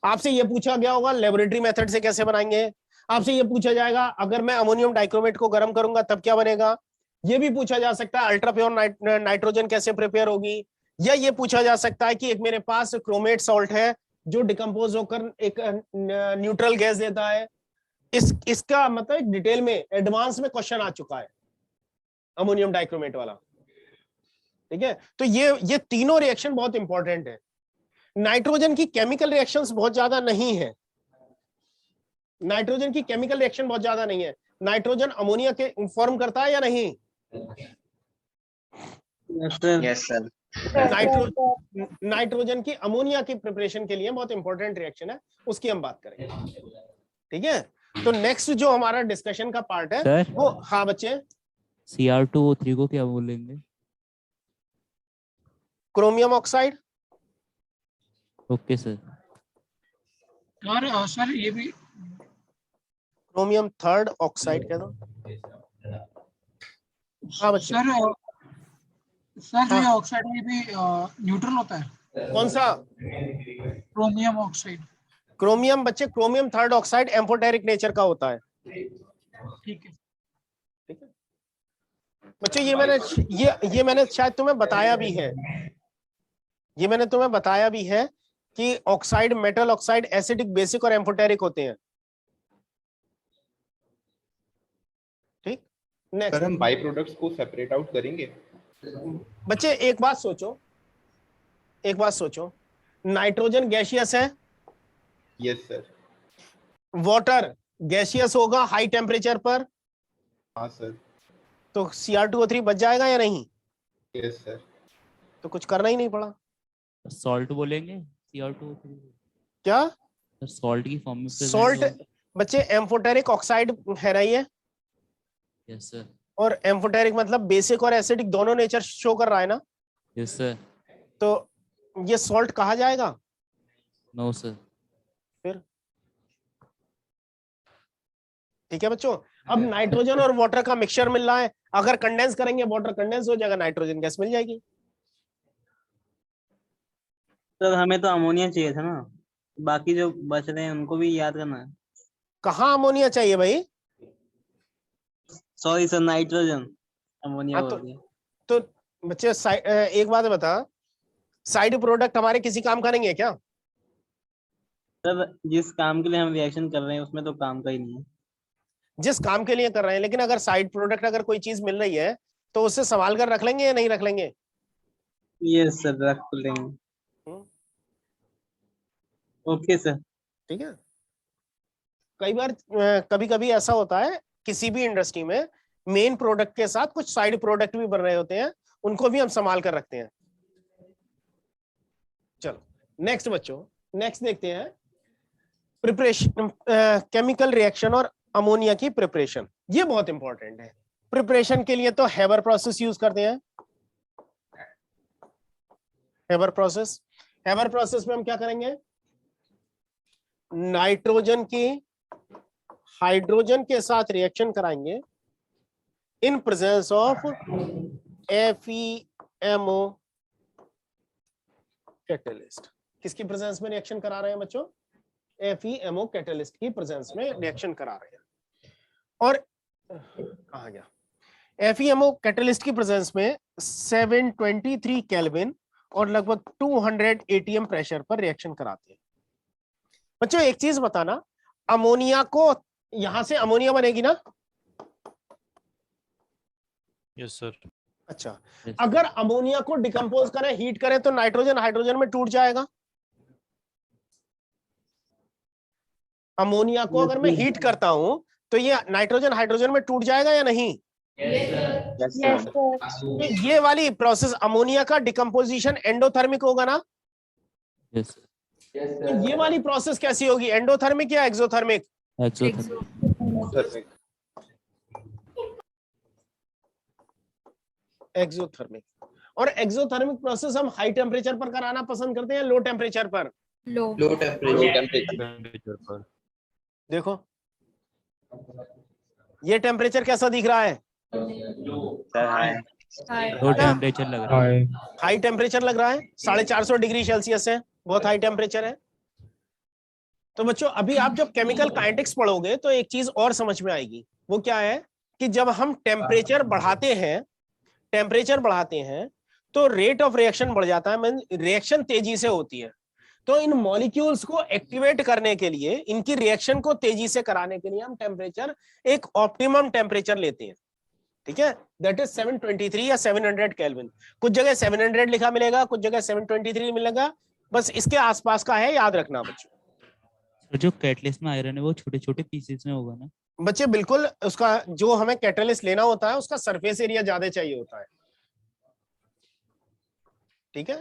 आपसे ये पूछा गया होगा लेबोरेटरी मेथड से कैसे बनाएंगे, आपसे ये पूछा जाएगा अगर मैं अमोनियम डाइक्रोमेट को गर्म करूंगा तब क्या बनेगा, ये भी पूछा जा सकता है अल्ट्रा प्योर नाइट्रोजन कैसे प्रिपेयर होगी, या ये पूछा जा सकता है कि एक मेरे पास क्रोमेट सॉल्ट है जो डिकम्पोज होकर एक न्यूट्रल गैस देता है। इसका मतलब डिटेल में एडवांस में क्वेश्चन आ चुका है अमोनियम डाइक्रोमेट वाला। ठीक है? तो ये तीनों रिएक्शन बहुत इंपॉर्टेंट है। नाइट्रोजन की केमिकल रिएक्शंस बहुत ज्यादा नहीं है, नाइट्रोजन की केमिकल रिएक्शन बहुत ज्यादा नहीं है। नाइट्रोजन अमोनिया के फॉर्म करता है या नहीं? Yes sir. नाइट्रोजन की अमोनिया की प्रिपरेशन के लिए बहुत इंपॉर्टेंट रिएक्शन है, उसकी हम बात करेंगे। ठीक है? तो नेक्स्ट जो हमारा डिस्कशन का पार्ट है सर, वो, हाँ बच्चे, Cr2O3 को क्या बोलेंगे? Chromium oxide. Okay sir. और सर ये भी क्रोमियम थर्ड ऑक्साइड कह दो। हाँ बच्चे। सर जो ये ऑक्साइड ये भी न्यूट्रल होता है? कौन सा? Chromium oxide. क्रोमियम बच्चे, chromium third oxide amphoteric nature का होता है। ठीक है। ठीक है बच्चे, ये मैंने शायद तुम्हें बताया भी है, ये मैंने तुम्हें बताया भी है कि oxide, metal oxide acidic, basic और एम्फोटेरिक होते हैं। ठीक? नेक्स्ट सर हम बाई प्रोडक्ट्स को सेपरेट आउट करेंगे। बच्चे एक बात सोचो, नाइट्रोजन गैसियस है? Yes sir. वाटर गैसियस होगा हाई टेम्परेचर पर? हाँ सर। तो Cr2O3 बच जाएगा या नहीं? Yes sir. तो कुछ करना ही नहीं पड़ा। सॉल्ट बोलेंगे Cr2O3 क्या? सॉल्ट की फॉर्म में सॉल्ट बच्चे एम्फोटेरिक ऑक्साइड है ना ये? Yes sir. और एम्फोटेरिक मतलब बेसिक और एसिडिक दोनों नेचर शो कर रहा है ना? Yes sir. तो ये सॉल्ट कहा जाएगा? No sir. फिर ठीक है बच्चों, अब नाइट्रोजन और वाटर का मिक्सचर मिल रहा है, अगर कंडेंस करेंगे वाटर कंडेंस हो जाएगा, नाइट्रोजन गैस मिल जाएगी। सर हमें तो अमोनिया चाहिए था ना, बाकी जो बच रहे हैं उनको भी याद करना है। कहाँ अमोनिया चाहिए भाई? सॉरी सर, नाइट्रोजन, अमोनिया हो गया। तो बच्चे एक बात बता, साइड प्रोडक्ट हमारे किसी काम का नहीं है क्या? सर जिस काम के लिए हम रिएक्शन कर रहे हैं उसमें तो काम का ही नहीं है। जिस काम के लिए कर रहे हैं, लेकिन अगर साइड प्रोडक्ट अगर कोई चीज मिल रही है तो उससे संभाल कर रख लेंगे या नहीं रख लेंगे? यस सर, रख लेंगे। Okay sir. ठीक है। कई बार कभी कभी ऐसा होता है किसी भी इंडस्ट्री में मेन प्रोडक्ट के साथ कुछ साइड प्रोडक्ट भी बन रहे होते हैं, उनको भी हम संभाल कर रखते हैं। चलो नेक्स्ट बच्चों, नेक्स्ट देखते हैं प्रिपरेशन, केमिकल रिएक्शन और अमोनिया की प्रिपरेशन। ये बहुत इंपॉर्टेंट है। प्रिपरेशन के लिए तो हेबर प्रोसेस यूज करते हैं। हेबर प्रोसेस में हम क्या करेंगे? नाइट्रोजन की हाइड्रोजन के साथ रिएक्शन कराएंगे in presence of FeMO catalyst. किसकी प्रेजेंस में रिएक्शन करा रहे हैं बच्चों? FeMO कैटलिस्ट की प्रेजेंस में रिएक्शन करा रहे हैं। और कहा गया? FeMO कैटलिस्ट की प्रेजेंस में 723 केल्विन और लगभग 200 ATM प्रेशर पर रिएक्शन कराते हैं। बच्चों एक चीज बताना, अमोनिया को, यहां से अमोनिया बनेगी ना? Yes sir. अच्छा, अगर अमोनिया को डिकम्पोज करें, हीट करें तो नाइट्रोजन हाइड्रोजन में टूट जाएगा। अमोनिया को अगर मैं हीट करता हूं तो ये नाइट्रोजन हाइड्रोजन में टूट जाएगा या नहीं? Yes, sir. ये वाली प्रोसेस अमोनिया का डिकम्पोजिशन एंडोथर्मिक होगा ना? यस तो ये वाली प्रोसेस कैसी होगी, एंडोथर्मिक या एक्सोथर्मिक? एक्सोथर्मिक। एक्सोथर्मिक। और एक्सोथर्मिक प्रोसेस हम हाई टेम्परेचर पर कराना पसंद करते हैं या लो टेम्परेचर पर? लो टेम्परेचर पर। देखो ये टेम्परेचर कैसा दिख रहा है? लो टेम्परेचर लग रहा है। हाई टेम्परेचर लग रहा है, 450 डिग्री सेल्सियस है, बहुत हाई टेम्परेचर है। तो बच्चों अभी आप जब केमिकल काइनेटिक्स पढ़ोगे तो एक चीज और समझ में आएगी, वो क्या है कि जब हम टेम्परेचर बढ़ाते हैं तो रेट ऑफ रिएक्शन बढ़ जाता है, मीन रिएक्शन तेजी से होती है। तो इन मॉलिक्यूल्स को एक्टिवेट करने के लिए, इनकी रिएक्शन को तेजी से कराने के लिए हम टेम्परेचर, एक ऑप्टिमम टेम्परेचर लेते हैं, ठीक है, दैट इज 723 या 700 केल्विन। कुछ जगह 700 लिखा मिलेगा, कुछ जगह 723 मिलेगा, बस इसके आसपास का है, याद रखना बच्चों। तो जो कैटलिस्ट में आयरन है वो छोटे छोटे पीसेस में होगा ना बच्चे? बिल्कुल, उसका जो हमें कैटलिस्ट लेना होता है उसका सरफेस एरिया ज्यादा चाहिए होता है, ठीक है।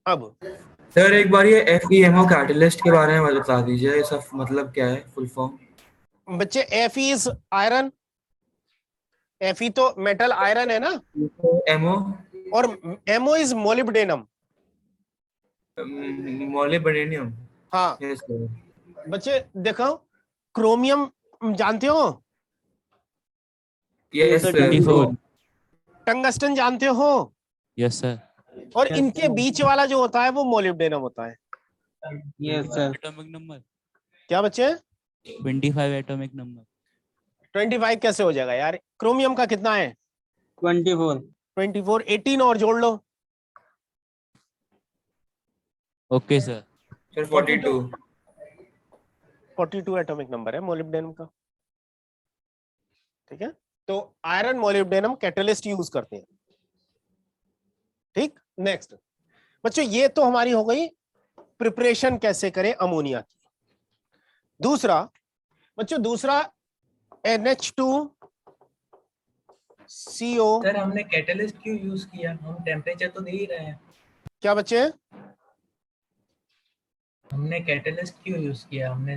अब सर एक बार ये FeMO कैटलिस्ट के बारे में बता दीजिए, ये सब मतलब क्या है, फुल फॉर्म? बच्चे Fe इज आयरन, Fe तो मेटल आयरन है ना, MO और MO इज मोलिब्डेनम। मोलिब्डेनम, हाँ यस सर। बच्चे देखो, क्रोमियम जानते हो? Yes sir. टंगस्टन जानते हो? Yes sir. और इनके बीच वाला जो होता है वो मोलिब्डेनम होता है। Yes sir. एटॉमिक नंबर क्या बच्चे? 25 एटॉमिक नंबर। 25 कैसे हो जाएगा यार? क्रोमियम का कितना है? 24। 18 और जोड़ लो। Okay sir. 42 एटॉमिक नंबर है मोलिब्डेनम का, ठीक है। तो आयरन मोलिब्डेनम कैटलिस्ट यूज करते हैं, ठीक। नेक्स्ट बच्चों, ये तो हमारी हो गई प्रिपरेशन कैसे करें अमोनिया की। दूसरा NH2CO। सर हमने कैटलिस्ट क्यों यूज किया, हम टेम्परेचर तो दे ही रहे हैं। क्या बच्चे? हमने कैटलिस्ट क्यों यूज किया, हमने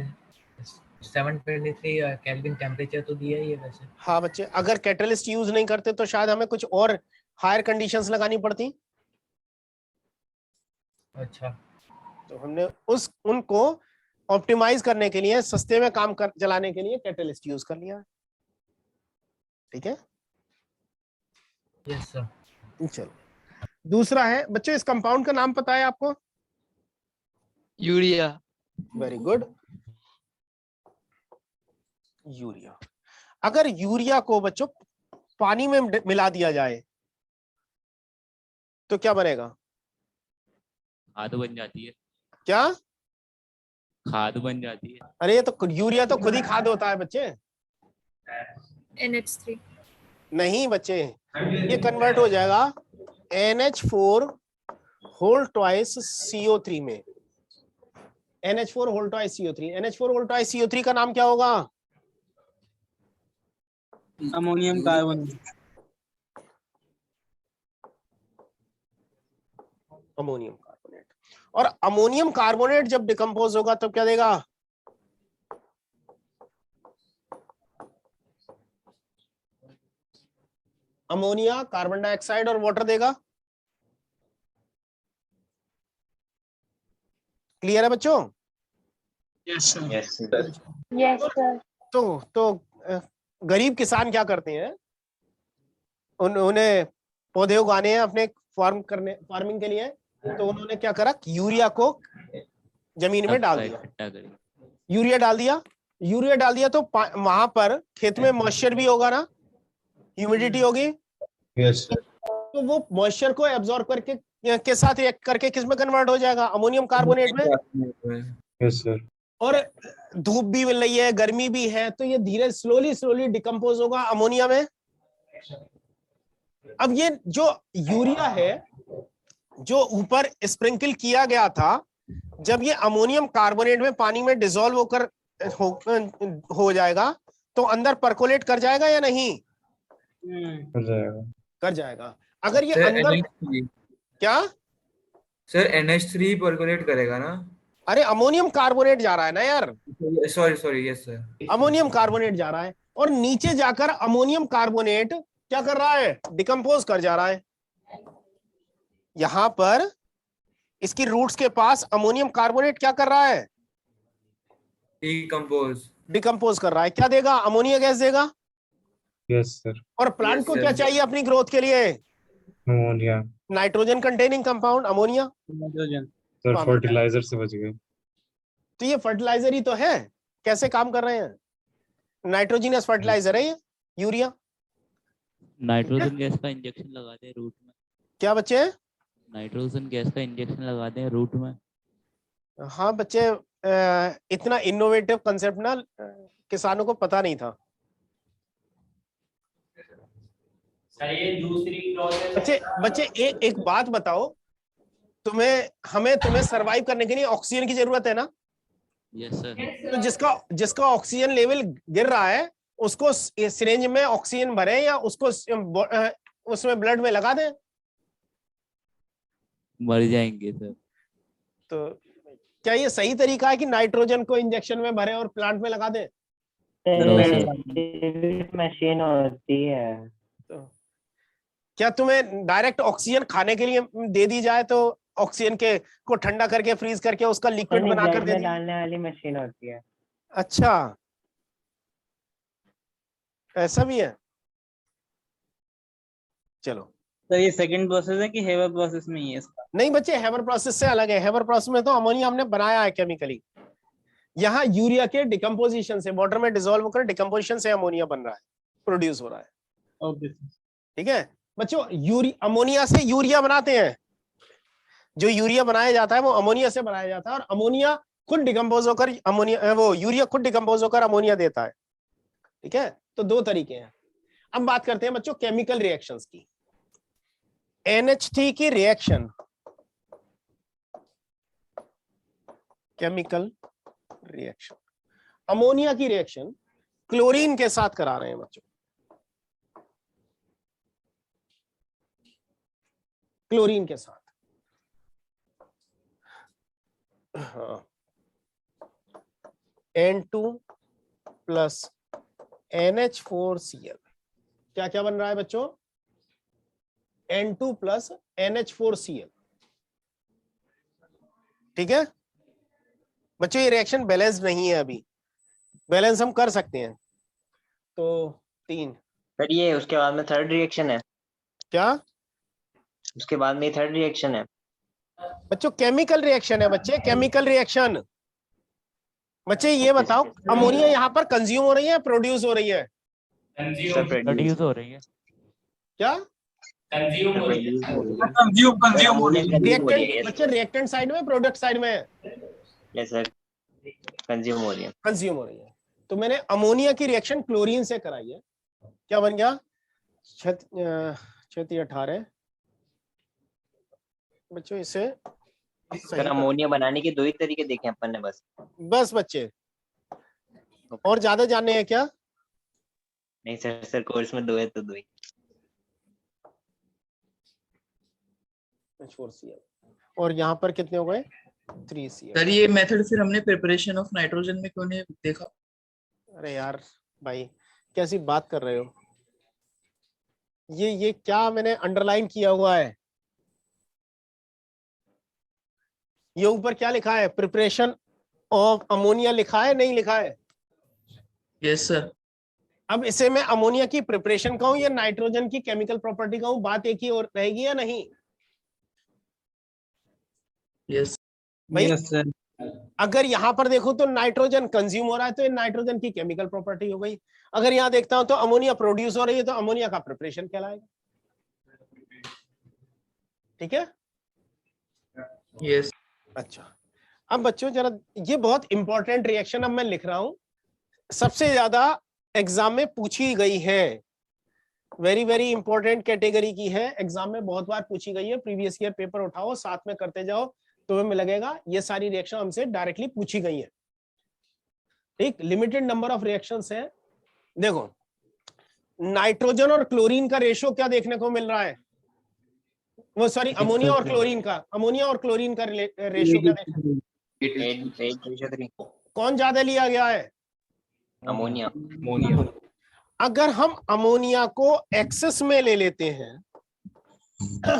723 केल्विन टेम्परेचर तो दिया ही है वैसे। हाँ बच्चे, अगर कैटलिस्ट यूज नहीं करते तो शायद हमें कुछ और हायर कंडीशंस लगानी पड़ती। अच्छा, तो हमने उनको ऑप्टिमाइज करने के लिए, सस्ते में काम चलाने के लिए कैटलिस्ट यूज कर लिया, ठीक है। Yes sir. चलो दूसरा है बच्चों, इस कंपाउंड का नाम पता है आपको? यूरिया। Very good, urea. अगर यूरिया को बच्चों पानी में मिला दिया जाए तो क्या बनेगा? खाद बन जाती है। क्या? खाद बन जाती है। अरे ये तो यूरिया तो खुद ही खाद होता है बच्चे। NH3 नहीं बच्चे, ये कन्वर्ट हो जाएगा NH4 होल ट्वाइस CO3 में। NH4 whole twice CO3। NH4 whole twice CO3 का नाम क्या होगा? Ammonium carbon. Ammonium carbonate. और अमोनियम कार्बोनेट जब डिकम्पोज होगा तो क्या देगा? अमोनिया, कार्बन डाइऑक्साइड और वाटर देगा। क्लियर है बच्चों? Yes sir. Yes sir. तो गरीब किसान क्या करते हैं, उन्हें पौधे उगाने हैं अपने फार्मिंग के लिए, तो उन्होंने क्या करा, यूरिया को जमीन में डाल दिया। यूरिया डाल दिया तो वहां पर खेत में मॉइस्चर भी होगा ना, ह्यूमिडिटी होगी। Yes sir. तो वो मॉइस्चर को एब्जॉर्ब करके के साथ रिएक्ट करके किस में कन्वर्ट हो जाएगा? अमोनियम कार्बोनेट में। Yes sir. और धूप भी मिल रही है, गर्मी भी है, तो ये धीरे स्लोली डिकम्पोज होगा अमोनिया में। अब ये जो यूरिया है जो ऊपर स्प्रिंकल किया गया था, जब ये अमोनियम कार्बोनेट में पानी में डिसॉल्व होकर हो जाएगा तो अंदर परकोलेट कर जाएगा या नहीं? कर जाएगा। कर जाएगा। अगर ये अंदर क्या सर NH3 परकोलेट करेगा ना? अरे अमोनियम कार्बोनेट जा रहा है ना यार, sorry yes sir, ammonium carbonate जा रहा है और नीचे जाकर अमोनियम कार्बोनेट क्या कर रहा है, डिकम्पोज कर जा रहा है। यहां पर इसकी रूट्स के पास अमोनियम कार्बोनेट क्या कर रहा है, डिकम्पोज कर रहा है। क्या देगा, अमोनिया गैस देगा। Yes sir. और प्लांट को क्या चाहिए अपनी ग्रोथ के लिए, ammonia. Nitrogen containing compound ammonia. Sir fertilizer से बच गए। तो ये फर्टिलाइजर ही तो है, कैसे काम कर रहे हैं, नाइट्रोजनस फर्टिलाइजर है ये, यूरिया। नाइट्रोजन गैस का इंजेक्शन लगा दें रूट में। क्या बच्चे, नाइट्रोजन गैस का इंजेक्शन लगा दें रूट में। हाँ बच्चे, इतना इनोवेटिव कंसेप्ट ना किसानों को पता नहीं था। सर ये दूसरी बच्चे एक बात बताओ, तुम्हें सरवाइव करने के लिए ऑक्सीजन की जरूरत है ना। Yes sir. तो जिसका ऑक्सीजन लेवल गिर रहा है उसको सिरिंज में ऑक्सीजन भरे या उसको उसमें ब्लड में लगा दें, मर जाएंगे सर। तो क्या ये सही तरीका है कि नाइट्रोजन को इंजेक्शन में भरे और प्लांट में लगा दें? मशीन होती है। तो क्या तुम्हें डायरेक्ट ऑक्सीजन खाने के लिए दे दी जाए तो ऑक्सीजन के को ठंडा करके फ्रीज करके उसका लिक्विड बनाकर दे डालने वाली मशीन होती है। अच्छा, ऐसा भी है। चलो तो ये सेकंड प्रोसेस है कि हेवर प्रोसेस में ही है इसका? नहीं बच्चे, हेवर प्रोसेस से अलग है। हेवर प्रोसेस में तो अमोनिया हमने बनाया है केमिकली, यहाँ यूरिया के डिकम्पोजिशन से, वाटर में डिसॉल्व होकर डिकम्पोजिशन से अमोनिया बन रहा है, प्रोड्यूस हो रहा है। ओके ठीक है बच्चों, अमोनिया से यूरिया बनाते हैं। जो यूरिया बनाया जाता है वो अमोनिया से बनाया जाता है और अमोनिया खुद डिकम्पोज होकर यूरिया खुद डिकम्पोज होकर अमोनिया देता है। ठीक है, तो दो तरीके हैं। अब बात करते हैं बच्चों केमिकल रिएक्शंस की। NH3 की रिएक्शन, केमिकल रिएक्शन, अमोनिया की रिएक्शन क्लोरीन के साथ करा रहे हैं बच्चों, क्लोरीन के साथ। हाँ, N2 प्लस NH4Cl क्या क्या बन रहा है बच्चों, N2 प्लस NH4Cl। ठीक है बच्चों, ये रिएक्शन बैलेंस नहीं है, अभी बैलेंस हम कर सकते हैं। तो 3 सर ये उसके बाद में थर्ड रिएक्शन है क्या, उसके बाद में थर्ड रिएक्शन है बच्चों, केमिकल रिएक्शन है बच्चे, केमिकल रिएक्शन। बच्चे ये बताओ अमोनिया यहाँ पर कंज्यूम हो रही है, प्रोड्यूस हो रही है? प्रोड्यूस हो रही है। क्या कंज्यूम बच्चे, रिएक्टेंट साइड में, प्रोडक्ट साइड में? यस सर, कंज्यूम हो रही है, कंज्यूम हो रही है। तो मैंने अमोनिया की रिएक्शन क्लोरीन से कराई है, क्या बन गया, 18 बच्चों। इसे सर अमोनिया बनाने के दो ही तरीके देखे अपन ने बस बच्चे, और ज्यादा जानने हैं क्या? नहीं सर कोर्स में 2 है तो 2 ही। और यहाँ पर कितने हो गए, 3Cl। सर ये मेथड फिर हमने प्रिपरेशन ऑफ नाइट्रोजन में क्यों नहीं देखा? अरे यार भाई कैसी बात कर रहे हो, ये क्या मैंने अंडरलाइन किया हुआ है, ये ऊपर क्या लिखा है, प्रिपरेशन ऑफ अमोनिया लिखा है, नहीं लिखा है? Yes sir. अब इसे मैं अमोनिया की प्रिपरेशन कहूं या नाइट्रोजन की केमिकल प्रॉपर्टी कहूं, बात एक ही और रहेगी या नहीं? यस भाई yes, अगर यहां पर देखो तो नाइट्रोजन कंज्यूम हो रहा है तो ये नाइट्रोजन की केमिकल प्रॉपर्टी हो गई। अगर यहां देखता हूं तो अमोनिया प्रोड्यूस हो रही है तो अमोनिया का प्रिपरेशन कहलाएगा। ठीक है यस। अच्छा, अब बच्चों जरा ये बहुत इंपॉर्टेंट रिएक्शन अब मैं लिख रहा हूं, सबसे ज्यादा एग्जाम में पूछी गई है, वेरी वेरी इंपॉर्टेंट कैटेगरी की है, एग्जाम में बहुत बार पूछी गई है। प्रीवियस ईयर पेपर उठाओ साथ में करते जाओ तो हमें लगेगा ये सारी रिएक्शन हमसे डायरेक्टली पूछी गई है। ठीक, लिमिटेड नंबर ऑफ रिएक्शंस है। देखो नाइट्रोजन और क्लोरीन का रेशो क्या देखने को मिल रहा है, वो सॉरी अमोनिया और क्लोरीन का, अमोनिया और क्लोरीन का रेशियो क्या देखा? 8:3। कौन ज्यादा लिया गया है? अमोनिया। अगर हम अमोनिया को एक्सेस में ले लेते हैं,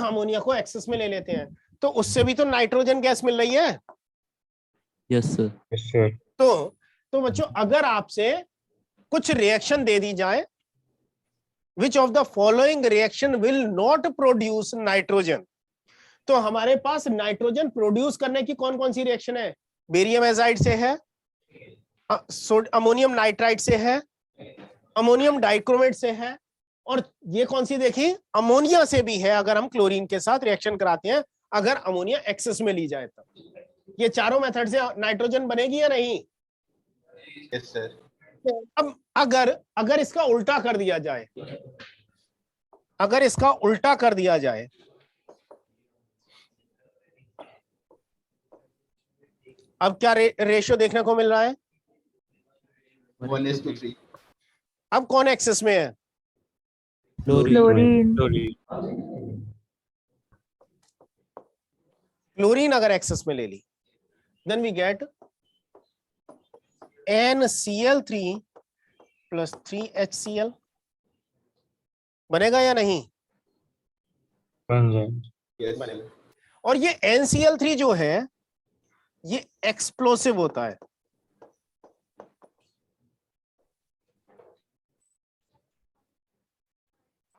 अमोनिया को एक्सेस में ले लेते हैं, तो उससे भी तो नाइट्रोजन गैस मिल रही है। Yes sir. तो बच्चों अगर आपसे कुछ रिएक्शन दे दी जाए, which of the following reaction will not produce nitrogen, तो हमारे पास नाइट्रोजन प्रोड्यूस करने की कौन कौन सी रिएक्शन है? बेरियम एजाइड से है, अमोनियम नाइट्राइड से है, अमोनियम डाइक्रोमेट से है, और ये कौन सी देखी? अमोनिया से भी है, अगर हम क्लोरीन के साथ रिएक्शन कराते हैं, अगर अमोनिया एक्सेस में ली जाए तब। ये चारों मेथड से नाइट्रोजन बनेगी या नहीं? Yes sir. अब अगर इसका उल्टा कर दिया जाए, अगर इसका उल्टा कर दिया जाए, अब क्या रेशियो देखने को मिल रहा है? 1:3। अब कौन एक्सेस में है? क्लोरीन। क्लोरीन अगर एक्सेस में ले ली, then we get NCl3 plus 3HCl। बनेगा या नहीं? बनेगा। और ये NCl3 जो है ये एक्सप्लोसिव होता है।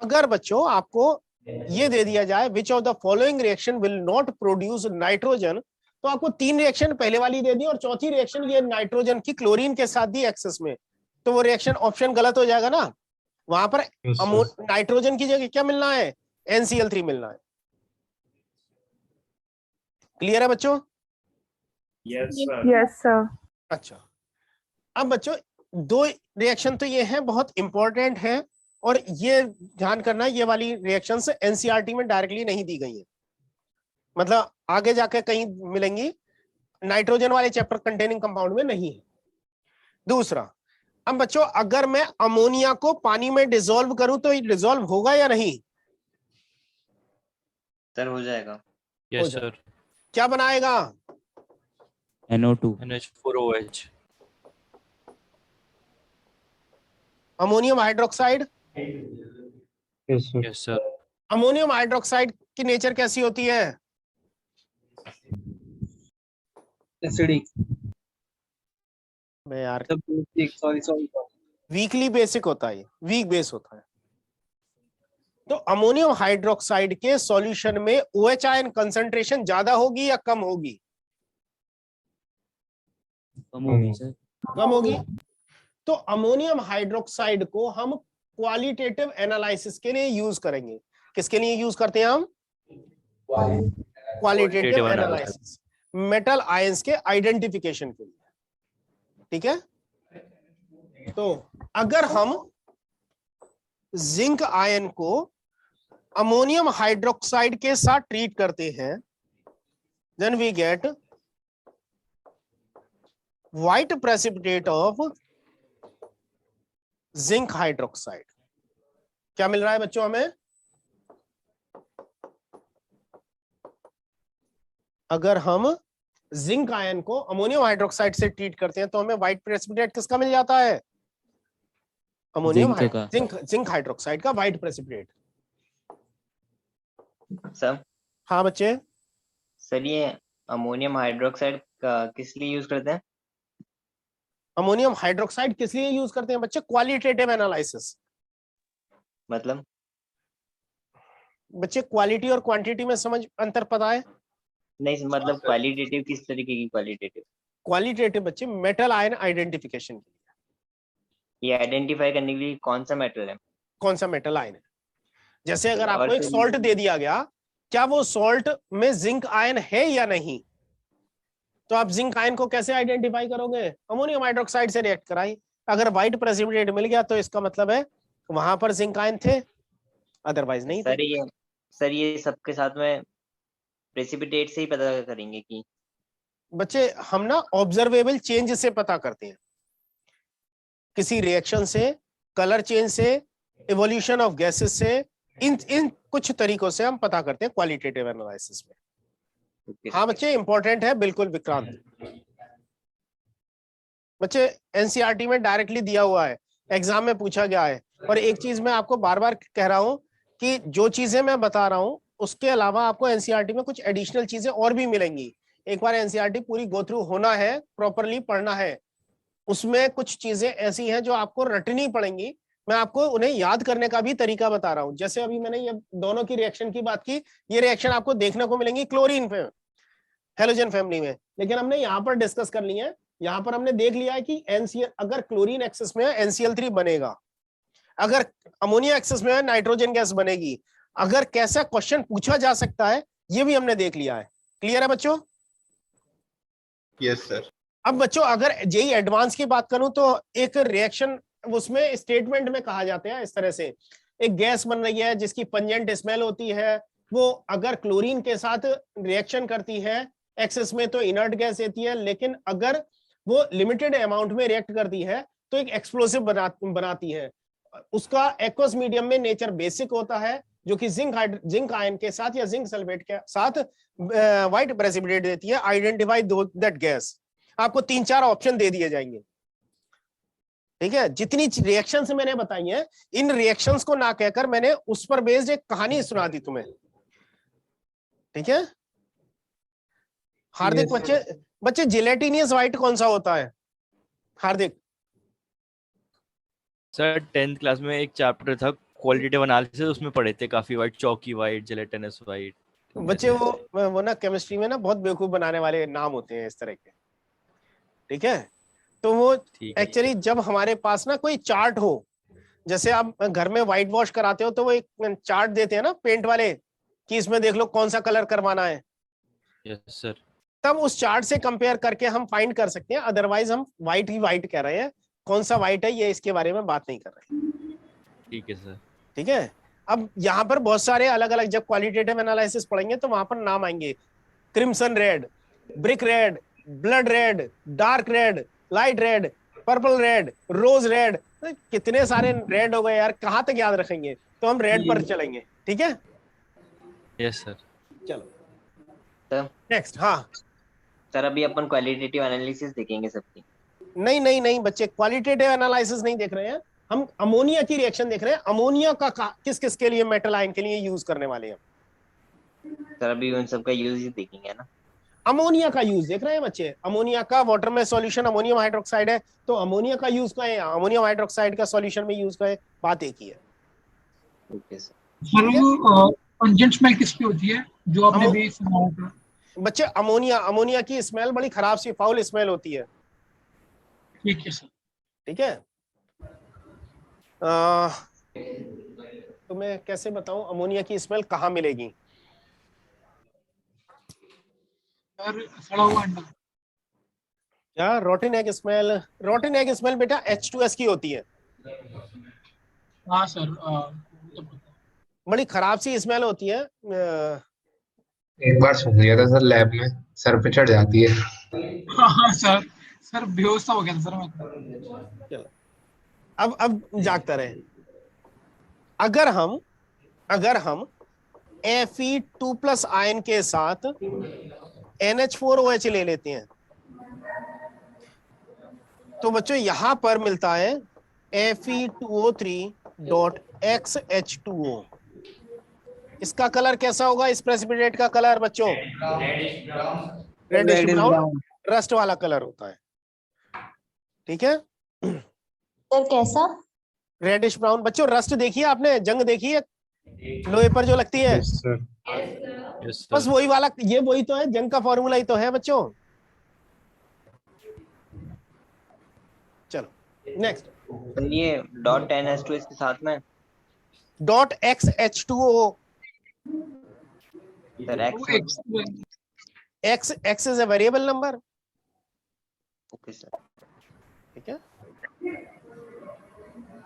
अगर बच्चों आपको ये दे दिया जाए which of the following reaction will not produce nitrogen, तो आपको 3 रिएक्शन पहले वाली दे दी और चौथी रिएक्शन ये नाइट्रोजन की क्लोरीन के साथ दी एक्सेस में, तो वो रिएक्शन ऑप्शन गलत हो जाएगा ना। वहां पर नाइट्रोजन की जगह क्या मिलना है? NCl3 मिलना है। क्लियर है बच्चों? Yes sir. अच्छा, अब बच्चों 2 रिएक्शन तो ये हैं, बहुत इंपॉर्टेंट है, और ये ध्यान करना ये वाली रिएक्शंस NCERT में डायरेक्टली नहीं दी गई है, मतलब आगे जाके कहीं मिलेंगी, नाइट्रोजन वाले चैप्टर कंटेनिंग कंपाउंड में नहीं है। दूसरा, अब बच्चों अगर मैं अमोनिया को पानी में डिसॉल्व करूं तो ये डिसॉल्व होगा या नहीं? सर हो जाएगा। Yes sir. क्या बनाएगा? NO2 NH4OH। Ammonium hydroxide. Yes sir. Ammonium hydroxide की नेचर कैसी होती है? एसिडिक। मैं यार सॉरी वीकली बेसिक होता है, वीक बेस होता है। तो अमोनियम हाइड्रोक्साइड के सॉल्यूशन में OH आयन कंसंट्रेशन ज्यादा होगी या कम होगी? कम होगी सर। कम होगी। तो अमोनियम हाइड्रोक्साइड को हम क्वालिटेटिव एनालिसिस के लिए यूज करेंगे। किसके लिए यूज करते हैं हम? क्वालिटेटिव एनालिसिस, मेटल आयंस के आइडेंटिफिकेशन के लिए। ठीक है, तो अगर हम जिंक आयन को अमोनियम हाइड्रोक्साइड के साथ ट्रीट करते हैं, then we get white precipitate of zinc hydroxide. क्या मिल रहा है बच्चों हमें? अगर हम जिंक आयन को अमोनियम हाइड्रोक्साइड से ट्रीट करते हैं तो हमें व्हाइट प्रेसिपिटेट किसका मिल जाता है? अमोनियम जिंक हाइड्रोक्साइड का व्हाइट प्रेसिपिटेट। सर। हाँ बच्चे। सर ये अमोनियम हाइड्रोक्साइड किस लिए यूज करते हैं? अमोनियम हाइड्रोक्साइड किस लिए यूज करते हैं बच्चे? Qualitative analysis. मतलब बच्चे क्वालिटी और क्वांटिटी में समझ अंतर पता है? नहीं, मतलब क्वालिटेटिव किस तरीके की क्वालिटेटिव? क्वालिटेटिव बच्चे मेटल आयन आइडेंटिफिकेशन के लिए। ये आइडेंटिफाई करने के लिए कौन सा मेटल है, कौन सा मेटल आयन है। जैसे अगर आपको एक सॉल्ट दे दिया गया, क्या वो सॉल्ट में जिंक आयन है या नहीं, तो आप जिंक आयन को कैसे आइडेंटिफाई करोगे? अमोनियम हाइड्रोक्साइड से रिएक्ट कराई। अगर व्हाइट प्रेसिपिटेट मिल गया तो इसका मतलब है वहां पर जिंक आयन थे, अदरवाइज नहीं थे। सर ये सबके साथ में प्रेसिपिटेट से ही पता करेंगे कि बच्चे हम ना ऑब्जर्वेबल चेंज से पता करते हैं, किसी रिएक्शन से, कलर चेंज से, इवोल्यूशन ऑफ गैसेस से, इन कुछ तरीकों से हम पता करते हैं क्वालिटेटिव एनालिसिस में। हाँ बच्चे, इंपॉर्टेंट है बिल्कुल विक्रांत। बच्चे एनसीईआरटी में डायरेक्टली दिया हुआ है, एग्जाम में पूछा गया है। और एक चीज मैं आपको बार बार कह रहा हूं कि जो चीजें मैं बता रहा हूं उसके अलावा आपको एनसीईआरटी में कुछ एडिशनल चीजें और भी मिलेंगी। एक बार एनसीईआरटी पूरी गो थ्रू होना है, प्रॉपरली पढ़ना है। उसमें कुछ चीजें ऐसी हैं जो आपको रटनी पड़ेंगी, मैं आपको उन्हें याद करने का भी तरीका बता रहा हूं। जैसे अभी मैंने ये दोनों की रिएक्शन की बात की, ये रिएक्शन आपको देखने को मिलेंगी क्लोरीन पे, हेलोजन फैमिली में, लेकिन हमने यहाँ पर डिस्कस कर लिया है। यहाँ पर हमने देख लिया है कि NCl अगर क्लोरीन एक्सेस में है NCl3 बनेगा, अगर अमोनिया एक्सेस में है नाइट्रोजन गैस बनेगी। अगर कैसा क्वेश्चन पूछा जा सकता है ये भी हमने देख लिया है। क्लियर है बच्चों? Yes sir. अब बच्चों अगर जेई एडवांस की बात करूं तो एक रिएक्शन उसमें स्टेटमेंट में कहा जाता है इस तरह से, एक गैस बन रही है जिसकी पंजेंट स्मेल होती है, वो अगर क्लोरीन के साथ रिएक्शन करती है एक्सेस में तो इनर्ट गैस देती है, लेकिन अगर वो लिमिटेड अमाउंट में रिएक्ट करती है तो एक एक्सप्लोसिव बनाती है। उसका एक्वस मीडियम में नेचर बेसिक होता है, जो कि जिंक आयन के साथ या जिंक सल्फेट के साथ व्हाइट प्रेसिपिटेट देती है। आइडेंटिफाई दैट गैस, आपको 3-4 ऑप्शन दे दिए जाएंगे। ठीक है, जितनी रिएक्शंस मैंने बताई हैं, इन रिएक्शंस को ना कहकर मैंने उस पर बेस्ड एक कहानी सुना दी तुम्हें। ठीक है हार्दिक? बच्चे जिलेटिनियस व्हाइट कौन सा होता है हार्दिक? सर 10th क्लास में एक चैप्टर था क्वालिटेटिव एनालिसिस, उसमें पढ़े थे काफी व्हाइट, चौकी व्हाइट, जिलेटिनस व्हाइट। बच्चे वो ना केमिस्ट्री में ना बहुत बेवकूफ बनाने वाले नाम होते हैं इस तरह के। ठीक है, तो वो एक्चुअली जब हमारे पास ना कोई चार्ट हो, जैसे आप घर में व्हाइट वॉश कराते हो तो वो एक चार्ट देते हैं ना पेंट वाले कि इसमें देख लो कौन सा कलर करवाना है। Yes sir. तब उस चार्ट से कंपेयर करके हम फाइंड कर सकते हैं, अदरवाइज हम व्हाइट ही व्हाइट कह रहे हैं। कौन सा व्हाइट है ये इसके बारे में बात नहीं कर रहे। ठीक है सर। ठीक है, अब यहाँ पर बहुत सारे अलग अलग, जब क्वालिटेटिव एनालिसिस पढ़ेंगे तो वहां पर नाम आएंगे, crimson red, brick red, blood red, dark red, light red, purple red, rose red, कितने सारे रेड हो गए यार, कहाँ तक याद रखेंगे? तो हम रेड पर चलेंगे। ठीक है, यस सर। चलो नेक्स्ट। हाँ सर, अभी अपन क्वालिटेटिव एनालिसिस देखेंगे सबकी। नहीं बच्चे, क्वालिटेटिव एनालिसिस नहीं देख रहे हैं हम, अमोनिया की रिएक्शन देख रहे हैं। अमोनिया का किस किस के लिए, मेटल आयन के लिए यूज करने वाले हैं सर? अभी उन सब का यूज ही देखेंगे ना। अमोनिया का यूज देख रहे हैं बच्चे। अमोनिया का वाटर में सॉल्यूशन अमोनियम हाइड्रोक्साइड है, तो अमोनिया का यूज का है, अमोनियम हाइड्रोक्साइड का सॉल्यूशन में यूज का है, बात एक ही है। Okay sir. पंजेंट स्मेल किसकी होती है जो आपने भी सुना होगा बच्चे? अमोनिया की स्मेल बड़ी खराब सी फाउल स्मेल होती है। ठीक है सर। ठीक है, तो मैं कैसे बताऊं अमोनिया की स्मेल कहाँ मिलेगी? सड़ा हुआ अंडा। क्या? Rotten egg smell? Rotten egg smell बेटा H2S की होती है। हाँ सर, बड़ी खराब सी स्मेल होती है। एक बार सुन लिया था सर, लैब में सर पे चढ़ जाती है। हाँ सर बेहोश हो गया सर मैं। चलो अब जागता रहे। अगर हम Fe2+ आयन के साथ NH4OH ले लेते हैं तो बच्चों यहां पर मिलता है Fe2O3.XH2O। इसका कलर कैसा होगा? इस प्रेसिपिटेट का कलर बच्चों रेडिश ब्राउन, रस्ट वाला कलर होता है। ठीक है सर कैसा? Reddish brown. बच्चों रस्ट देखिए आपने, जंग देखी है लोहे पर जो लगती है? बस वही वाला, ये वही तो है, जंग का फॉर्मूला ही तो है बच्चों। चलो नेक्स्ट। ये .NH2 इसके साथ में .XH2O। Sir X is a variable number। Okay sir. ठीक है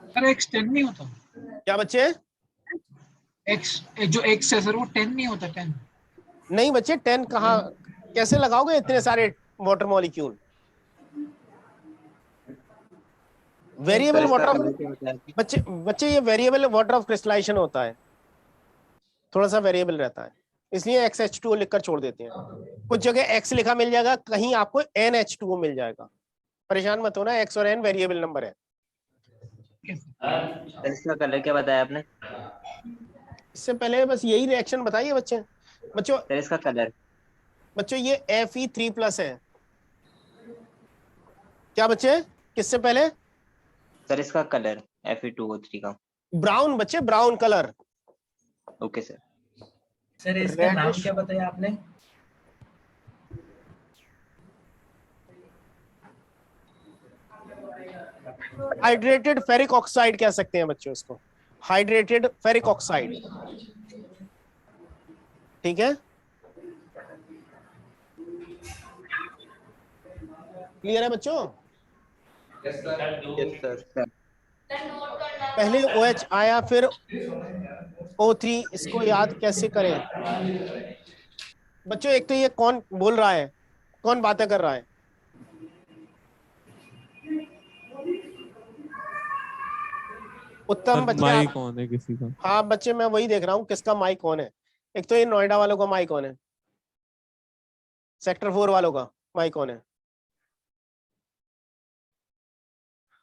सर X 10 नहीं होता क्या बच्चे? X जो X है सर वो 10 नहीं होता। 10 नहीं बच्चे, 10 कहाँ, कैसे लगाओगे इतने सारे water molecule? Variable water of बच्चे ये वेरिएबल वाटर ऑफ क्रिस्टलाइजेशन होता है। थोड़ा सा वेरिएबल रहता है, इसलिए XH2O लिखकर छोड़ देते हैं। कुछ जगह X लिखा मिल जाएगा, कहीं आपको NH2O मिल जाएगा, परेशान मत होना, X और N वेरिएबल नंबर है। इसका कलर क्या बताया आपने? इससे पहले बस यही रिएक्शन बताइए बच्चे। बच्चों सर इसका कलर, बच्चों ये Fe3+ है क्या बच्चे? किससे पहले? सर इसका कलर Fe2O3 का ब्राउन बच्चे, brown colour. Okay sir. Sir इसका नाम क्या बताया आपने? हाइड्रेटेड फेरिक ऑक्साइड कह सकते हैं बच्चों इसको, हाइड्रेटेड फेरिक ऑक्साइड। ठीक है, क्लियर है बच्चों? Yes sir. पहले OH आया फिर O3, इसको याद कैसे करें बच्चों? एक तो ये कौन बोल रहा है, कौन बातें कर रहा है? उत्तम बच्चे, माइक ऑन है किसी का? हाँ बच्चे मैं वही देख रहा हूँ किसका माइक ऑन है। एक तो ये नोएडा वालों का माइक ऑन है, सेक्टर 4 वालों का माइक ऑन है।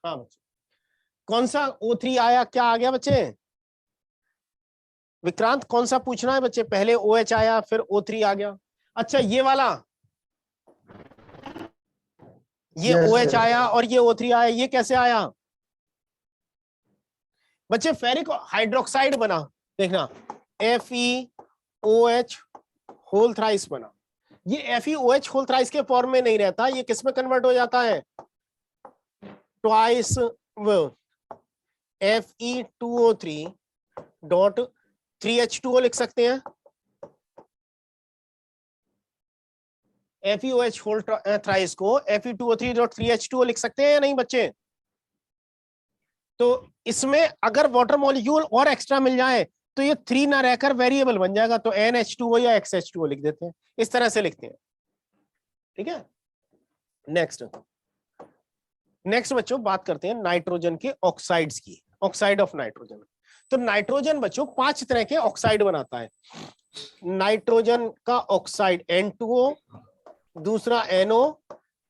हाँ बच्चे, कौन सा O3 आया, क्या आ गया बच्चे? विक्रांत कौन सा पूछना है बच्चे? पहले OH आया फिर O3 आ गया। अच्छा ये वाला, ये OH आया और ये O3 आया, ये कैसे आया बच्चे? फेरिक हाइड्रोक्साइड बना, देखना FeOH होल थ्राइस बना। ये FeOH होल थ्राइस के फॉर्म में नहीं रहता, ये किस में कन्वर्ट हो जाता है? ट्वाइस Fe2O3 डॉट 3H2O लिख सकते हैं। FeOH होल थ्राइस को Fe2O3 डॉट 3H2O लिख सकते हैं या नहीं बच्चे? तो इसमें अगर वाटर मॉलिक्यूल और एक्स्ट्रा मिल जाए तो ये 3 ना रहकर वेरिएबल बन जाएगा, तो NH2O या XH2O लिख देते हैं, इस तरह से लिखते हैं। ठीक है, नेक्स्ट बच्चों बात करते हैं नाइट्रोजन के ऑक्साइड्स की, ऑक्साइड ऑफ नाइट्रोजन। तो नाइट्रोजन बच्चों 5 तरह के ऑक्साइड बनाता है। नाइट्रोजन का ऑक्साइड N2O, दूसरा NO,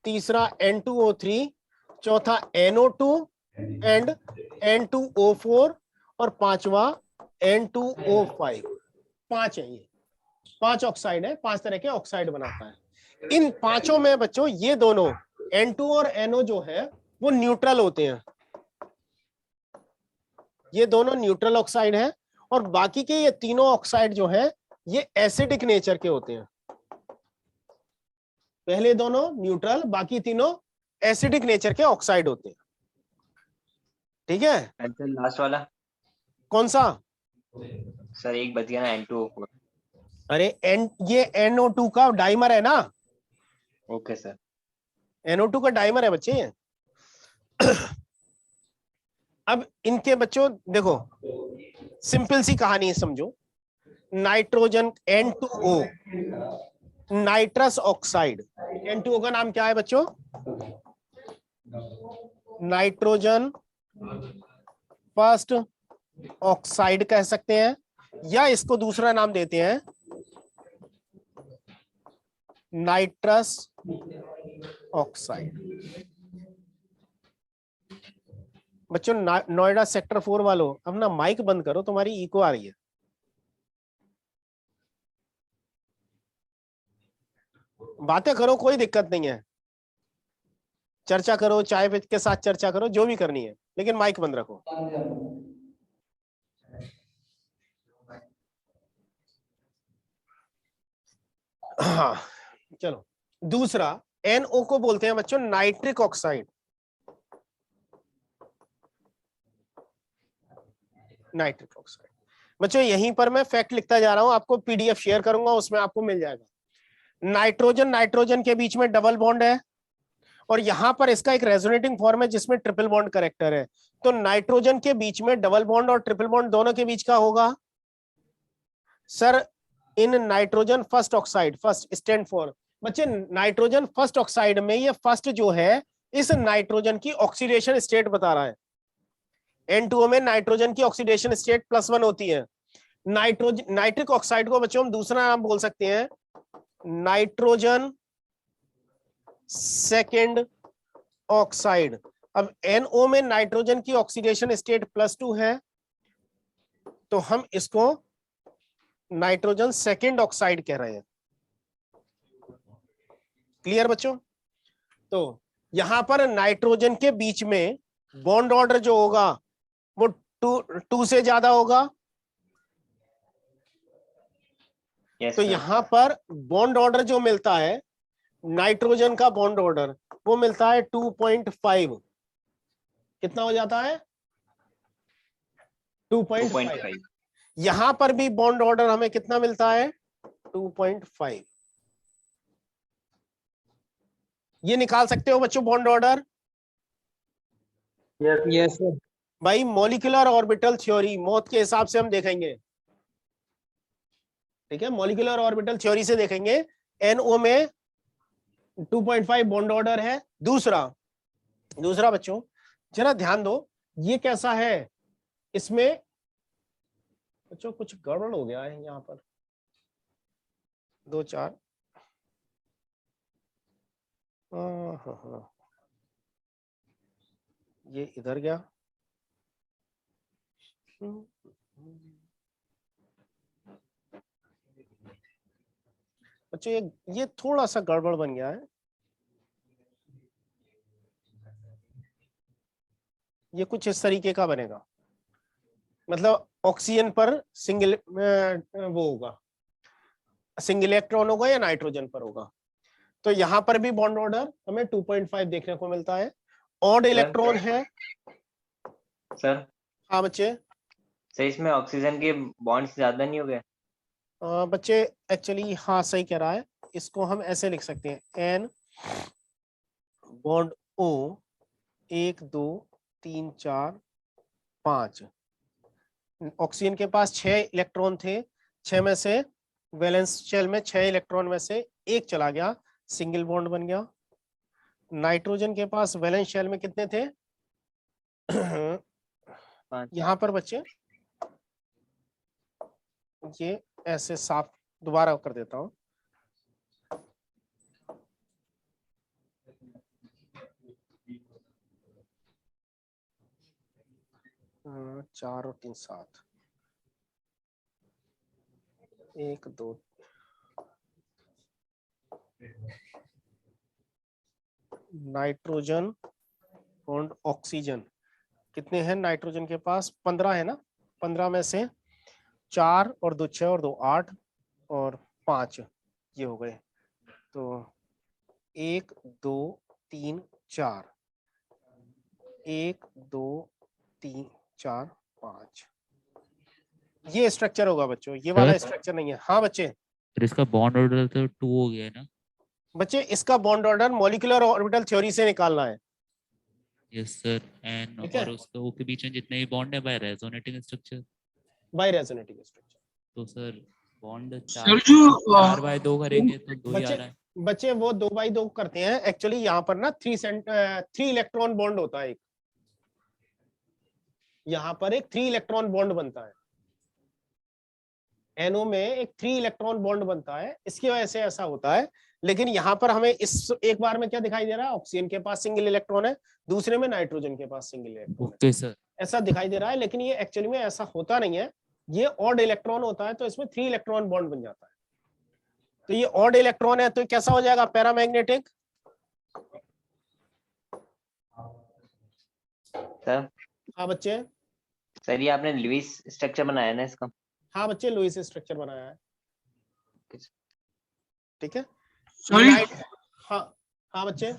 तीसरा N2O3, चौथा NO2 एंड N2O4 और पांचवा N2O5। 5 है, ये 5 ऑक्साइड है, 5 तरह के ऑक्साइड बनाता है। इन पांचों में बच्चों ये दोनों N2 और NO जो है वो न्यूट्रल होते हैं, ये दोनों न्यूट्रल ऑक्साइड है, और बाकी के ये तीनों ऑक्साइड जो है ये एसिडिक नेचर के होते हैं। पहले दोनों न्यूट्रल, बाकी तीनों एसिडिक नेचर के ऑक्साइड होते हैं। ठीक है, लास्ट वाला कौन सा? सर एक बच गया ना, N2O4। अरे ये NO2 का डाइमर है ना। ओके सर, NO2 का डाइमर है बच्चे। अब इनके बच्चों देखो, सिंपल सी कहानी है, समझो। Nitrogen N2O, nitrous oxide. N2O का नाम क्या है बच्चों? नाइट्रोजन फर्स्ट ऑक्साइड कह सकते हैं, या इसको दूसरा नाम देते हैं नाइट्रस ऑक्साइड। बच्चों नोएडा सेक्टर 4 वालों अपना माइक बंद करो, तुम्हारी इको आ रही है। बातें करो, कोई दिक्कत नहीं है, चर्चा करो, चाय के साथ चर्चा करो, जो भी करनी है, लेकिन माइक बंद रखो। हाँ चलो, दूसरा NO को बोलते हैं बच्चों नाइट्रिक ऑक्साइड। नाइट्रिक ऑक्साइड बच्चों, यहीं पर मैं फैक्ट लिखता जा रहा हूं, आपको PDF शेयर करूंगा, उसमें आपको मिल जाएगा। नाइट्रोजन के बीच में डबल बॉन्ड है, और यहां पर इसका एक रेजोनेटिंग फॉर्म है जिसमें ट्रिपल बॉन्ड करेक्टर है। तो नाइट्रोजन के बीच में डबल बॉन्ड और ट्रिपल बॉन्ड दोनों के बीच का होगा sir in nitrogen first oxide. First stand for बच्चे नाइट्रोजन फर्स्ट ऑक्साइड में ये फर्स्ट जो है इस नाइट्रोजन की ऑक्सीडेशन स्टेट बता रहा है। N2O में नाइट्रोजन की ऑक्सीडेशन स्टेट +1 होती है, नाइट्रिक ऑक्साइड को बच्चों हम दूसरा नाम बोल सकते हैं नाइट्रोजन सेकेंड ऑक्साइड। अब NO में नाइट्रोजन की ऑक्सीडेशन स्टेट +2 है, तो हम इसको नाइट्रोजन सेकेंड ऑक्साइड कह रहे हैं। क्लियर बच्चों? तो यहां पर नाइट्रोजन के बीच में बॉन्ड ऑर्डर जो होगा वो 2 से ज्यादा होगा। तो यहां पर बॉन्ड ऑर्डर जो मिलता है नाइट्रोजन का बॉन्ड ऑर्डर वो मिलता है 2.5। कितना हो जाता है? 2.5। यहां पर भी बॉन्ड ऑर्डर हमें कितना मिलता है? 2.5। ये निकाल सकते हो बच्चों बॉन्ड ऑर्डर? Yes sir. भाई मॉलिक्यूलर ऑर्बिटल थ्योरी मौत के हिसाब से हम देखेंगे, ठीक है? मॉलिक्यूलर ऑर्बिटल थ्योरी से देखेंगे। NO में 2.5 बॉन्ड ऑर्डर है। दूसरा बच्चों जरा ध्यान दो, ये कैसा है? इसमें बच्चों कुछ गड़बड़ हो गया है यहाँ पर। 2 4 ये इधर गया। बच्चों ये थोड़ा सा गड़बड़ बन गया है। ये कुछ इस तरीके का बनेगा, मतलब ऑक्सीजन पर सिंगल वो होगा, सिंगल इलेक्ट्रॉन होगा या नाइट्रोजन पर होगा। तो यहां पर भी बॉन्ड ऑर्डर हमें 2.5 देखने को मिलता है। ऑड इलेक्ट्रॉन है सर। हाँ बच्चे। सर इसमें ऑक्सीजन के बॉन्ड्स ज्यादा नहीं हो गए? बच्चे एक्चुअली हाँ सही कह रहा है। इसको हम ऐसे लिख सकते हैं N बॉन्ड O 1 2 3 4 5। ऑक्सीजन के पास 6 इलेक्ट्रॉन थे, 6 में से वैलेंस शेल में 6 इलेक्ट्रॉन में से 1 चला गया, सिंगल बॉन्ड बन गया। नाइट्रोजन के पास वैलेंस शेल में कितने थे? यहाँ पर बच्चे ये ऐसे साफ दोबारा कर देता हूं। चार और 3 7 1 2 नाइट्रोजन और ऑक्सीजन कितने हैं? नाइट्रोजन के पास 15 है ना। 15 में से 4 और 2 6 और 2 8 और 5 ये हो गए। तो 1 2 3 4 1 2 3 4 5 ये स्ट्रक्चर होगा बच्चों, ये वाला स्ट्रक्चर नहीं है। हाँ बच्चे। फिर इसका बॉन्ड ऑर्डर तो 2 हो गया है ना बच्चे? इसका bond order molecular orbital theory से निकालना है। Yes sir. एन और उसका O के बीच में जितने भी बॉन्ड है by resonating structure. By resonating structure. तो सर बॉन्ड 4/2 करेंगे तो 2 ही आ रहा है। बच्चे वो 2/2 करते हैं एक्चुअली। यहाँ पर ना 3 इलेक्ट्रॉन बॉन्ड होता है। यहाँ पर एक 3 इलेक्ट्रॉन बॉन्ड बनता है। NO में एक 3 इलेक्ट्रॉन बॉन्ड बनता है, इसकी वजह से ऐसा होता है। लेकिन यहाँ पर हमें इस एक बार में क्या दिखाई दे रहा है? ऑक्सीजन के पास सिंगल इलेक्ट्रॉन है, दूसरे में नाइट्रोजन के पास सिंगल इलेक्ट्रॉन है। Okay sir. ऐसा दिखाई दे रहा है, लेकिन ये एक्चुअली में ऐसा होता नहीं है। ये ऑड इलेक्ट्रॉन होता है, तो इसमें 3 इलेक्ट्रॉन बॉन्ड बन जाता है। तो ये ऑड इलेक्ट्रॉन है, तो कैसा हो जाएगा? पैरामैग्नेटिक। सर हाँ बच्चे। सर ये आपने लुईस स्ट्रक्चर बनाया ना इसका? हाँ बच्चे, लुईस स्ट्रक्चर बनाया है। ठीक है। सॉरी। हाँ हाँ बच्चे।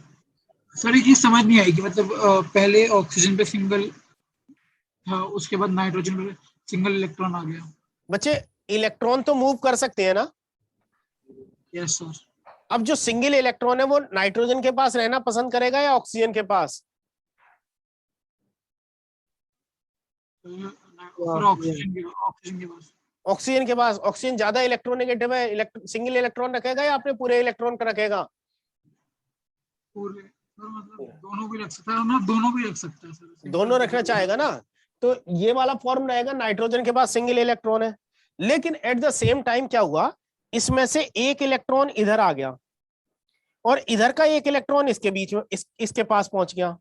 सर ये चीज समझ नहीं आई कि मतलब पहले ऑक्सीजन पे सिंगल था, उसके बाद नाइट्रोजन पे सिंगल इलेक्ट्रॉन आ गया। बच्चे इलेक्ट्रॉन तो मूव कर सकते हैं ना? Yes sir. अब जो सिंगल इलेक्ट्रॉन है वो नाइट्रोजन के पास रहना पसंद करेगा या ऑक्सीजन के पास? ऑक्सीजन के पास। ऑक्सीजन के पास। ऑक्सीजन ज्यादा इलेक्ट्रोनेगेटिव है, सिंगल इलेक्ट्रॉन रखेगा या आपने पूरे इलेक्ट्रॉन का रखेगा? पूरे। मतलब दोनों भी रख सकता है ना? दोनों भी रख सकता है सर। दोनों रखना चाहेगा ना। तो ये वाला फॉर्म रहेगा, नाइट्रोजन के पास सिंगल इलेक्ट्रॉन है, लेकिन एट द सेम टाइम क्या हुआ, इसमें से एक इलेक्ट्रॉन इधर आ गया और इधर का एक इलेक्ट्रॉन इसके बीच में इसके पास पहुंच गया।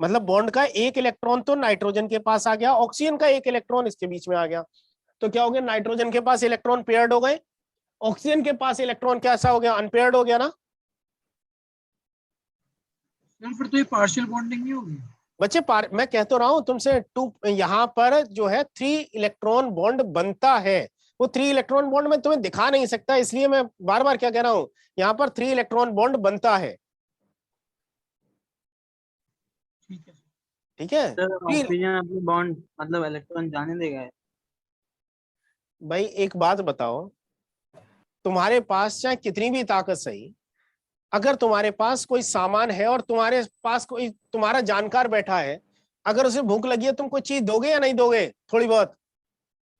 मतलब बॉन्ड का एक इलेक्ट्रॉन तो नाइट्रोजन के पास आ गया, ऑक्सीजन का एक इलेक्ट्रॉन इसके बीच में आ गया। तो क्या हो गया, नाइट्रोजन के पास इलेक्ट्रॉन पेयर्ड हो गए, ऑक्सीजन के पास इलेक्ट्रॉन कैसा हो गया, अनपेयर्ड हो गया ना। फिर तो ये पार्शियल बॉन्डिंग नहीं होगी बच्चे। मैं कह तो रहा हूं तुमसे, यहाँ पर जो है 3 इलेक्ट्रॉन बॉन्ड बनता है। वो 3 इलेक्ट्रॉन बॉन्ड में तुम्हें दिखा नहीं सकता, इसलिए मैं बार बार क्या कह रहा हूं, यहाँ पर 3 इलेक्ट्रॉन बॉन्ड बनता है। ठीक है। ऑक्सीजन अपनी बॉन्ड मतलब इलेक्ट्रॉन जाने देगा। भाई एक बात बताओ, तुम्हारे पास चाहे कितनी भी ताकत सही, अगर तुम्हारे पास कोई सामान है और तुम्हारे पास कोई तुम्हारा जानकार बैठा है, अगर उसे भूख लगी है, तुम कोई चीज दोगे या नहीं दोगे? थोड़ी बहुत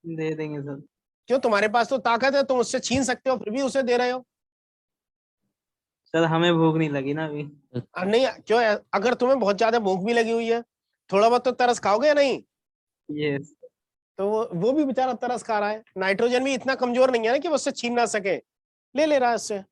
दे देंगे सर। क्यों? तुम्हारे पास तो ताकत है, तुम उससे छीन सकते हो, फिर भी उसे दे रहे हो। सर हमें भूख नहीं लगी ना अभी। नहीं क्यों? अगर तुम्हें बहुत ज्यादा भूख भी लगी हुई है, थोड़ा बहुत तो तरस खाओगे या नहीं? यस। तो वो भी बेचारा तरस खा रहा है। नाइट्रोजन भी इतना कमजोर नहीं है ना कि वो उससे छीन ना सके, ले रहा है उससे।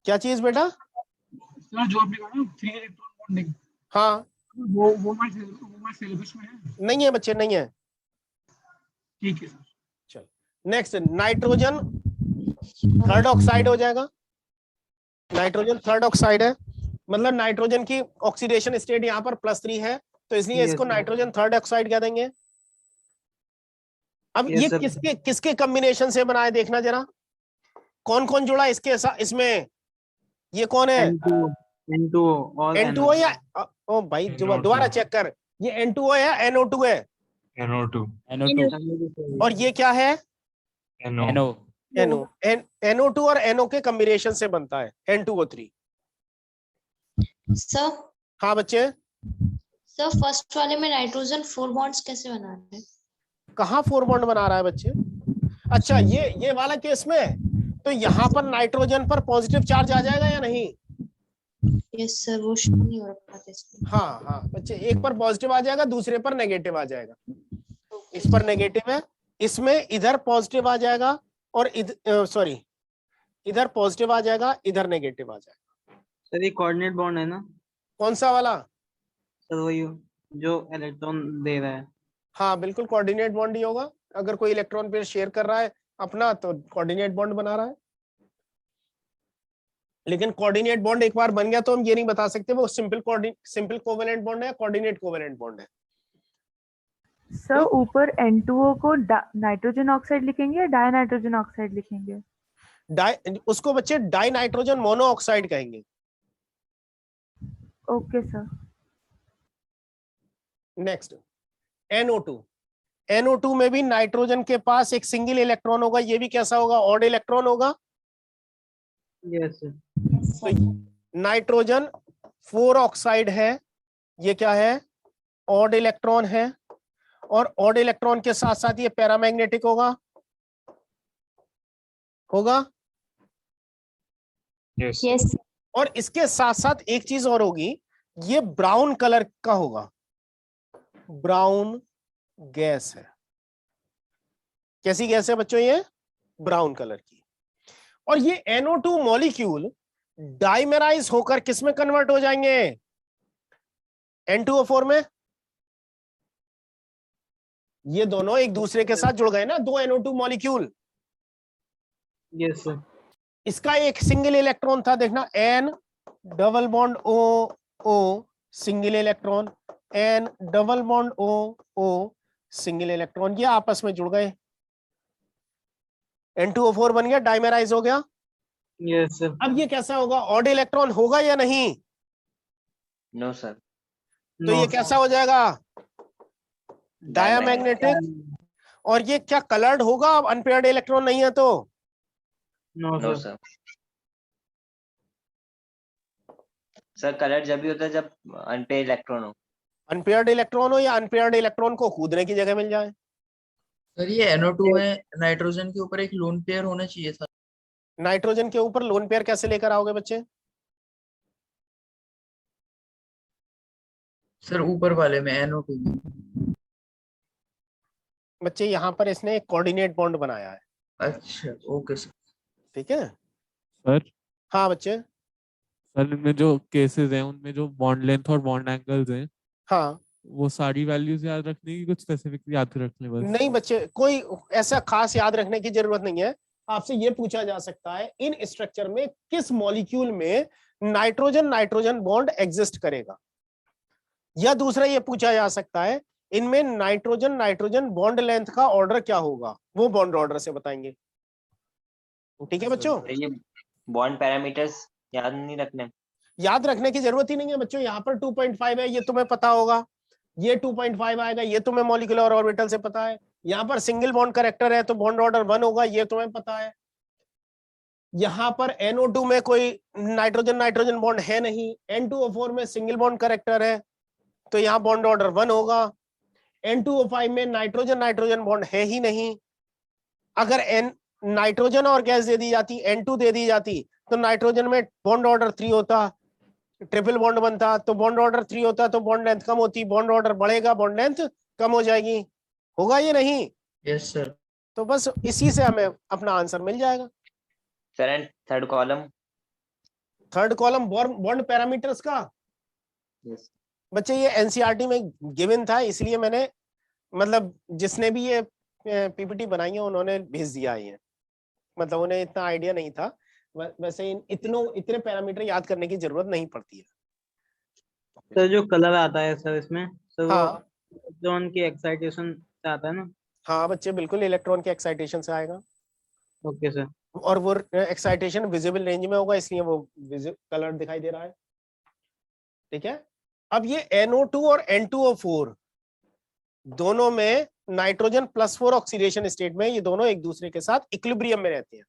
क्या चीज बेटा? सर जो आपने कहा ना 3 इलेक्ट्रॉन बॉन्डिंग, हाँ वो हमारे सिलेबस में है? नहीं है बच्चे, नहीं है। ठीक है सर। चल नेक्स्ट, नाइट्रोजन थर्ड ऑक्साइड हो जाएगा। नाइट्रोजन थर्ड ऑक्साइड है, मतलब नाइट्रोजन की ऑक्सीडेशन स्टेट यहाँ पर +3 है, तो इसलिए इसको नाइट्रोजन थर्ड ऑक्साइड कह देंगे। अब ये किसके कॉम्बिनेशन से बना है, देखना जरा, कौन कौन जुड़ा इसके साथ इसमें? ये कौन है? N2O या ओ भाई दोबारा चेक कर, ये N2O है या NO2 है? NO2। और ये क्या है? NO। NO2 और NO के कॉम्बिनेशन से बनता है N2O3। सर हाँ बच्चे। सर फर्स्ट वाले में नाइट्रोजन 4 बॉन्ड्स कैसे बना रहे हैं? कहाँ 4 बॉन्ड बना रहा है बच्चे? अच्छा ये वाला केस में तो यहाँ पर नाइट्रोजन पर पॉजिटिव चार्ज आ जाएगा या नहीं? यस सर, वो शो नहीं हो रहा था इसमें। हाँ बच्चे, एक पर पॉजिटिव आ जाएगा, दूसरे पर नेगेटिव आ जाएगा। इस पर नेगेटिव है, इसमें इधर पॉजिटिव आ जाएगा और इधर पॉजिटिव आ जाएगा, इधर नेगेटिव आ जाएगा। सर ये कोऑर्डिनेट बॉन्ड है ना? कौन सा वाला? सर वही जो इलेक्ट्रॉन दे रहा है। हाँ बिल्कुल कोऑर्डिनेट बॉन्ड ही होगा। अगर कोई इलेक्ट्रॉन पेयर शेयर कर रहा है अपना, तो कोऑर्डिनेट बॉन्ड बना रहा है। लेकिन कोऑर्डिनेट बॉन्ड एक बार बन गया तो हम ये नहीं बता सकते वो सिंपल कोवेलेंट बॉन्ड है या कोऑर्डिनेट कोवेलेंट बॉन्ड है। सर ऊपर N2O को नाइट्रोजन ऑक्साइड लिखेंगे या डाई नाइट्रोजन ऑक्साइड लिखेंगे? उसको बच्चे डाई नाइट्रोजन मोनो ऑक्साइड कहेंगे। Okay sir. नेक्स्ट NO2 में भी नाइट्रोजन के पास एक सिंगल इलेक्ट्रॉन होगा, ये भी कैसा होगा? ऑड इलेक्ट्रॉन होगा। Yes sir. तो नाइट्रोजन 4 ऑक्साइड है, ये क्या है? ऑड इलेक्ट्रॉन है, और ऑड इलेक्ट्रॉन के साथ साथ ये पैरामैग्नेटिक होगा। यस। और इसके साथ साथ एक चीज और होगी, ये ब्राउन कलर का होगा, ब्राउन गैस है। कैसी गैस है बच्चों? ये ब्राउन कलर की। और ये NO2 मॉलिक्यूल डाइमेराइज होकर किस में कन्वर्ट हो जाएंगे? N2O4 में। ये दोनों एक दूसरे के साथ जुड़ गए ना, 2 NO2 मॉलिक्यूल। Yes sir. इसका एक सिंगल इलेक्ट्रॉन था, देखना, N double bond O single electron, N double bond O single electron, ये आपस में जुड़ गए, N2O4 बन गया, डाइमेराइज हो गया। Yes sir. अब ये कैसा होगा? ऑड इलेक्ट्रॉन होगा या नहीं? No sir. तो ये कैसा हो जाएगा? डायमैग्नेटिक। और ये क्या कलर्ड होगा? अब अनपेयर्ड इलेक्ट्रॉन नहीं है तो? No sir. सर कलर जब भी होता है जब अनपेयर्ड इलेक्ट्रॉन हो। अनपेयर्ड इलेक्ट्रॉन हो या अनपेयर्ड इलेक्ट्रॉन को कूदने की जगह मिल जाए। सर ये NO2 में नाइट्रोजन के ऊपर एक लोन पेयर होना चाहिए था। नाइट्रोजन के ऊपर लोन पेयर कैसे लेकर आओगे बच्चे? सर ऊपर वाले में NO2 में। बच्चे यहाँ पर इसने एक कोऑर्डिनेट बॉन्ड बनाया है। अच्छा ओके सर। ठीक है सर। हाँ बच्चे। सर इनमें जो केसेस हैं उनमें जो बॉन्ड लेंथ और बॉन्ड एंगल्स हैं, हाँ, वो सारी वैल्यूज याद रखने की, कुछ स्पेसिफिक याद रख लें बस? नहीं बच्चे, कोई ऐसा खास याद रखने की जरूरत नहीं है। आपसे ये पूछा जा सकता है इन स्ट्रक्चर में किस मॉलिक्यूल में नाइट्रोजन नाइट्रोजन बॉन्ड एग्जिस्ट करेगा, या दूसरा ये पूछा जा सकता है इनमें नाइट्रोजन नाइट्रोजन बॉन्ड लेंथ का ऑर्डर क्या होगा, वो बॉन्ड ऑर्डर से बताएंगे। ठीक है बच्चों, ये बॉन्ड पैरामीटर्स याद नहीं रखने? याद रखने की जरूरत ही नहीं है बच्चों। यहाँ पर 2.5 है, ये तुम्हें पता होगा, ये 2.5 आएगा, ये तुम्हें मॉलिक्यूलर ऑर्बिटल से पता है। यहाँ पर सिंगल बॉन्ड करेक्टर है तो बॉन्ड ऑर्डर 1 होगा, ये तुम्हें पता है। यहाँ पर NO2 में कोई नाइट्रोजन नाइट्रोजन बॉन्ड है नहीं, N2O4 में सिंगल बॉन्ड करेक्टर है तो यहाँ बॉन्ड ऑर्डर 1 होगा। N2O5 में नाइट्रोजन नाइट्रोजन बॉन्ड है ही नहीं। अगर नाइट्रोजन और गैस दे दी जाती, N2 दे दी जाती, तो नाइट्रोजन में बॉन्ड ऑर्डर 3 होता, ट्रिपल बॉन्ड बनता, तो बॉन्ड ऑर्डर 3 होता तो बॉन्ड लेंथ कम होती, बॉन्ड ऑर्डर बढ़ेगा बॉन्ड लेंथ कम हो जाएगी। होगा ये नहीं? Yes sir. तो बस इसी से हमें अपना आंसर मिल जाएगा। Sir and third column? Third column bond parameters का यस बच्चे ये एनसीईआरटी में गिवन था, इसलिए मैंने मतलब जिसने भी ये पीपीटी बनाई है उन्होंने भेज दिया है। मतलब उन्हें इतना आइडिया नहीं था, वैसे इतने पैरामीटर याद करने की जरूरत नहीं पड़ती है। सर जो कलर आता है सर इसमें, सर हाँ, वो इलेक्ट्रॉन की एक्साइटेशन से आता है ना? हाँ बच्चे बिल्कुल, इलेक्ट्रॉन के एक्साइटेशन से आएगा। Okay sir. और वो एक्साइटेशन विजिबल रेंज में होगा, इसलिए वो कलर दिखाई दे रहा है। ठीक है, अब ये NO2 और N2O4 दोनों में नाइट्रोजन +4 ऑक्सीडेशन स्टेट में, ये दोनों एक दूसरे के साथ इक्विलिब्रियम में रहते हैं।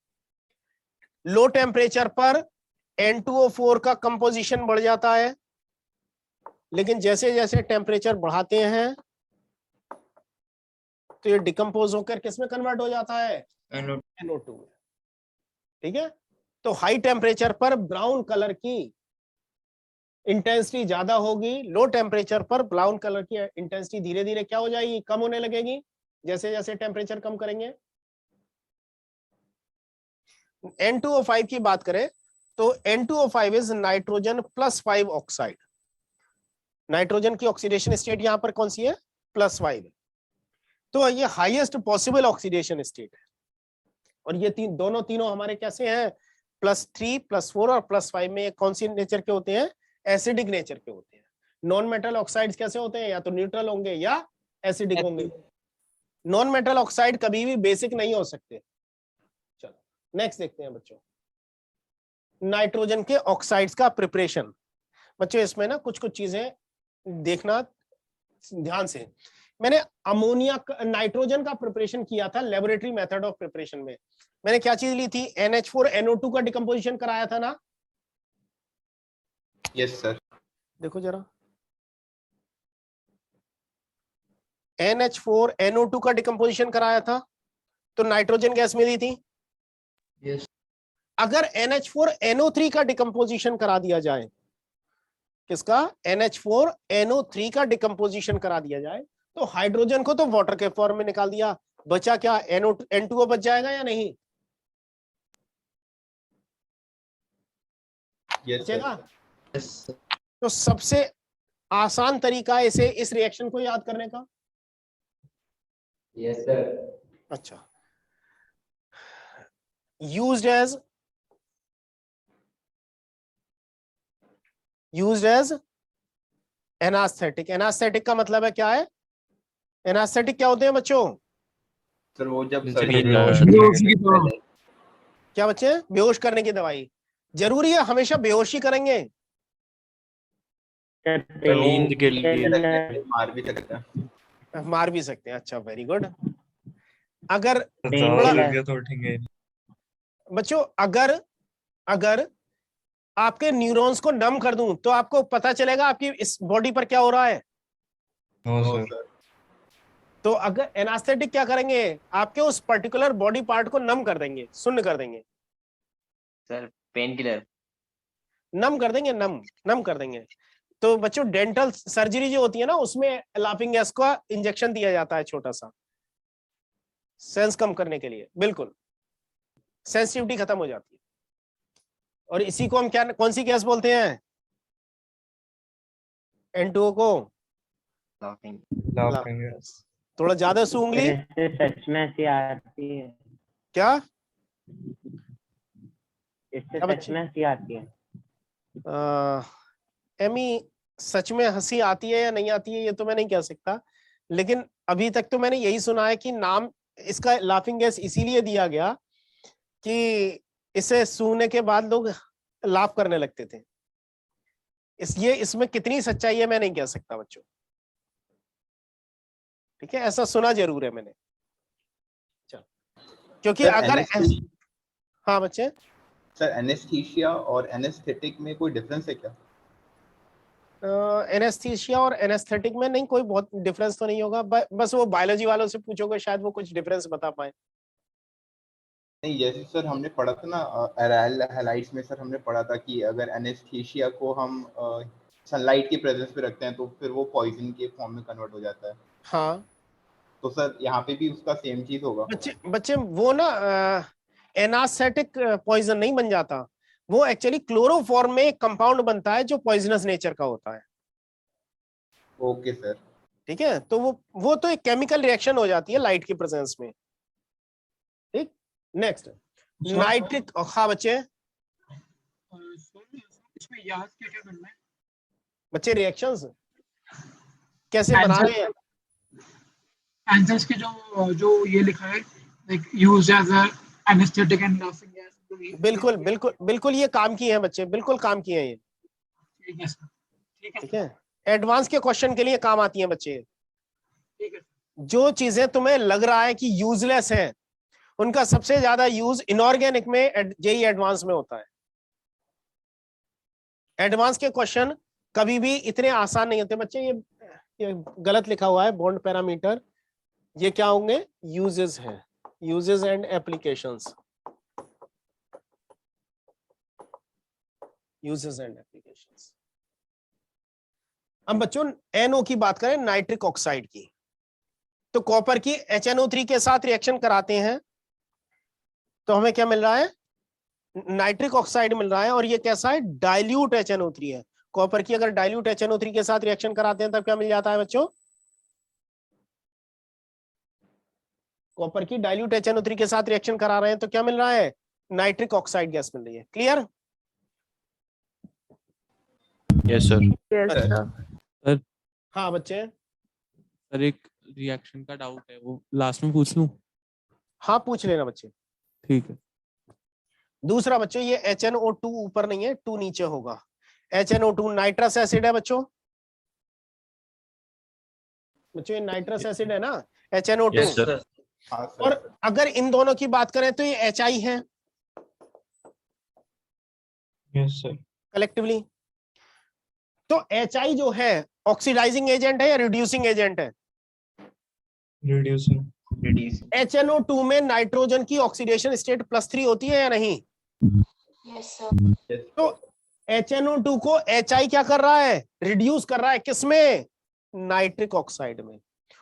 लो टेम्परेचर पर N2O4 का कंपोजिशन बढ़ जाता है, लेकिन जैसे जैसे टेम्परेचर बढ़ाते हैं तो ये डिकम्पोज होकर किसमें कन्वर्ट हो जाता है? NO2 में। ठीक है, तो हाई टेम्परेचर पर ब्राउन कलर की इंटेंसिटी ज्यादा होगी, लो टेम्परेचर पर ब्राउन कलर की इंटेंसिटी धीरे धीरे क्या हो जाएगी? कम होने लगेगी जैसे जैसे टेम्परेचर कम करेंगे। N2O5 की बात करें तो N2O5 is nitrogen +5 oxide. Nitrogen की ऑक्सीडेशन स्टेट यहां पर कौन सी है? +5। तो ये हाईएस्ट पॉसिबल ऑक्सीडेशन स्टेट है। और ये तीनों हमारे कैसे हैं? +3, +4 और +5 में। कौन सी नेचर के होते हैं? एसिडिक नेचर के होते हैं। नॉन मेटल ऑक्साइड्स कैसे होते हैं? या तो न्यूट्रल होंगे या एसिडिक होंगे। नॉन मेटल ऑक्साइड कभी भी बेसिक नहीं हो सकते। चलो नेक्स्ट देखते हैं बच्चों, नाइट्रोजन के ऑक्साइड्स का प्रिपरेशन। बच्चों इसमें ना कुछ कुछ चीजें देखना ध्यान से। मैंने अमोनिया नाइट्रोजन का प्रिपरेशन किया था लेबोरेटरी मेथड ऑफ प्रिपरेशन में। मैंने क्या चीज ली थी? NH4NO2 का डिकम्पोजिशन कराया था ना? Yes sir. देखो जरा, NH4NO2 का डिकम्पोजिशन कराया था तो नाइट्रोजन गैस मिली थी। यस। अगर NH4NO3 का डिकम्पोजिशन करा दिया जाए, किसका? NH4NO3 का डिकम्पोजिशन करा दिया जाए तो हाइड्रोजन को तो वाटर के फॉर्म में निकाल दिया, बचा क्या? N2O बच जाएगा या नहीं? बचेगा। तो सबसे आसान तरीका है इसे, इस रिएक्शन को याद करने का। Yes sir. अच्छा, used as एनास्थेटिक। एनास्थेटिक का मतलब है क्या है? एनास्थेटिक क्या होते हैं बच्चों? सर वो जब क्या बच्चे? बेहोश करने की दवाई। जरूरी है हमेशा बेहोशी करेंगे? नींद के लिए मार भी सकते हैं। मार भी सकते हैं। अच्छा, वेरी गुड। अगर तो उठेंगे बच्चों, अगर आपके न्यूरॉन्स को नम कर दूं तो आपको पता चलेगा आपकी इस बॉडी पर क्या हो रहा है? तो अगर एनास्थेटिक क्या करेंगे? आपके उस पर्टिकुलर बॉडी पार्ट को नम कर देंगे, सुन्न कर देंगे। Sir pain killer? नम कर देंगे, नम कर देंगे। तो बच्चों डेंटल सर्जरी जो होती है ना, उसमें लाफिंग गैस का इंजेक्शन दिया जाता है छोटा सा, सेंस कम करने के लिए, बिल्कुल सेंसिटिविटी खत्म हो जाती है। और इसी को हम क्या, कौन सी गैस बोलते हैं? N2O को थोड़ा ज्यादा सूंघली सच में ऐसी आती है क्या? इससे सच में हंसी आती है। एमी, सच में हंसी आती है या नहीं आती है ये तो मैं नहीं कह सकता, लेकिन अभी तक तो मैंने यही सुना है कि नाम इसका लाफिंग गैस इसीलिए दिया गया कि इसे सूंघने के बाद लोग लाफ करने लगते थे। इसमें कितनी सच्चाई है मैं नहीं कह सकता बच्चों, ठीक है, ऐसा सुना जरूर है मैंने। चलो, क्योंकि अगर हाँ बच्चे सर, एनेस्थीसिया और एनेस्थेटिक में कोई डिफरेंस है क्या? एनेस्थीसिया और एनेस्थेटिक में नहीं, कोई बहुत डिफरेंस तो नहीं होगा, बस वो बायोलॉजी वालों से पूछोगे शायद वो कुछ डिफरेंस बता पाए। नहीं, जैसे सर हमने पढ़ा था ना एराइल हैलाइड्स में, सर हमने पढ़ा था कि अगर एनेस्थीसिया को हम सनलाइट की प्रेजेंस पे रखते हैं तो फिर वो पॉइजन के फॉर्म में कन्वर्ट हो जाता है। हाँ, तो सर यहाँ पे भी उसका सेम चीज होगा? बच्चे वो ना एनास्थेटिक पॉइजन नहीं बन जाता, वो एक्चुअली क्लोरोफॉर्म में एक कंपाउंड बनता है जो पॉइजनस नेचर का होता है। ओके सर, ठीक है, तो वो तो एक केमिकल रिएक्शन हो जाती है लाइट की प्रेजेंस में। ठीक, नेक्स्ट नाइट्रिक। हाँ बच्चे, इसमें याद क्या करना है बच्चे? रिएक्शंस कैसे बना रहे हैं? आंसर्स के जो ये लिखा है, like used as a anaesthetic and laughing gas. बिल्कुल बिल्कुल बिल्कुल, ये काम किए हैं बच्चे, बिल्कुल काम किए हैं ये। ठीक है सर, ठीक है, एडवांस के क्वेश्चन के लिए काम आती हैं बच्चे। ठीक है, जो चीजें तुम्हें लग रहा है कि यूजलेस है, उनका सबसे ज्यादा यूज इनऑर्गेनिक में जेई एडवांस में होता है। एडवांस के क्वेश्चन कभी भी इतने आसान नहीं होते बच्चे। ये गलत लिखा हुआ है बॉन्ड पैरामीटर, ये क्या होंगे? यूजेस हैं, uses and applications, uses and applications. अब बच्चों NO की बात करें, नाइट्रिक ऑक्साइड की, तो कॉपर की HNO3 के साथ रिएक्शन कराते हैं तो हमें क्या मिल रहा है? नाइट्रिक ऑक्साइड मिल रहा है। और ये कैसा है? डाइल्यूट HNO3 है। कॉपर की अगर डाइल्यूट HNO3 के साथ रिएक्शन कराते हैं तब क्या मिल जाता है बच्चों? कॉपर की डाइल्यूट HNO3 के साथ रिएक्शन करा रहे हैं तो क्या मिल रहा है? नाइट्रिक ऑक्साइड गैस मिल रही है। क्लियर? Yes sir. सर हाँ बच्चे, सर एक रिएक्शन का डाउट है, वो लास्ट में पूछ लूं? हाँ पूछ लेना बच्चे। ठीक है। दूसरा बच्चों, ये HNO2 ऊपर नहीं है, 2 नीचे होगा। HNO2 नाइट्रस एसिड है बच्चों, ये नाइट्रस एसिड है ना, HNO2। Yes sir. और अगर इन दोनों की बात करें तो ये HI है। Yes sir. कलेक्टिवली तो HI जो है ऑक्सीडाइजिंग एजेंट है या रिड्यूसिंग एजेंट है? रिड्यूसिंग। HNO2 में नाइट्रोजन की ऑक्सीडेशन स्टेट +3 होती है या नहीं? Yes sir. तो HNO2 को HI क्या कर रहा है? रिड्यूस कर रहा है, किसमें? नाइट्रिक ऑक्साइड में,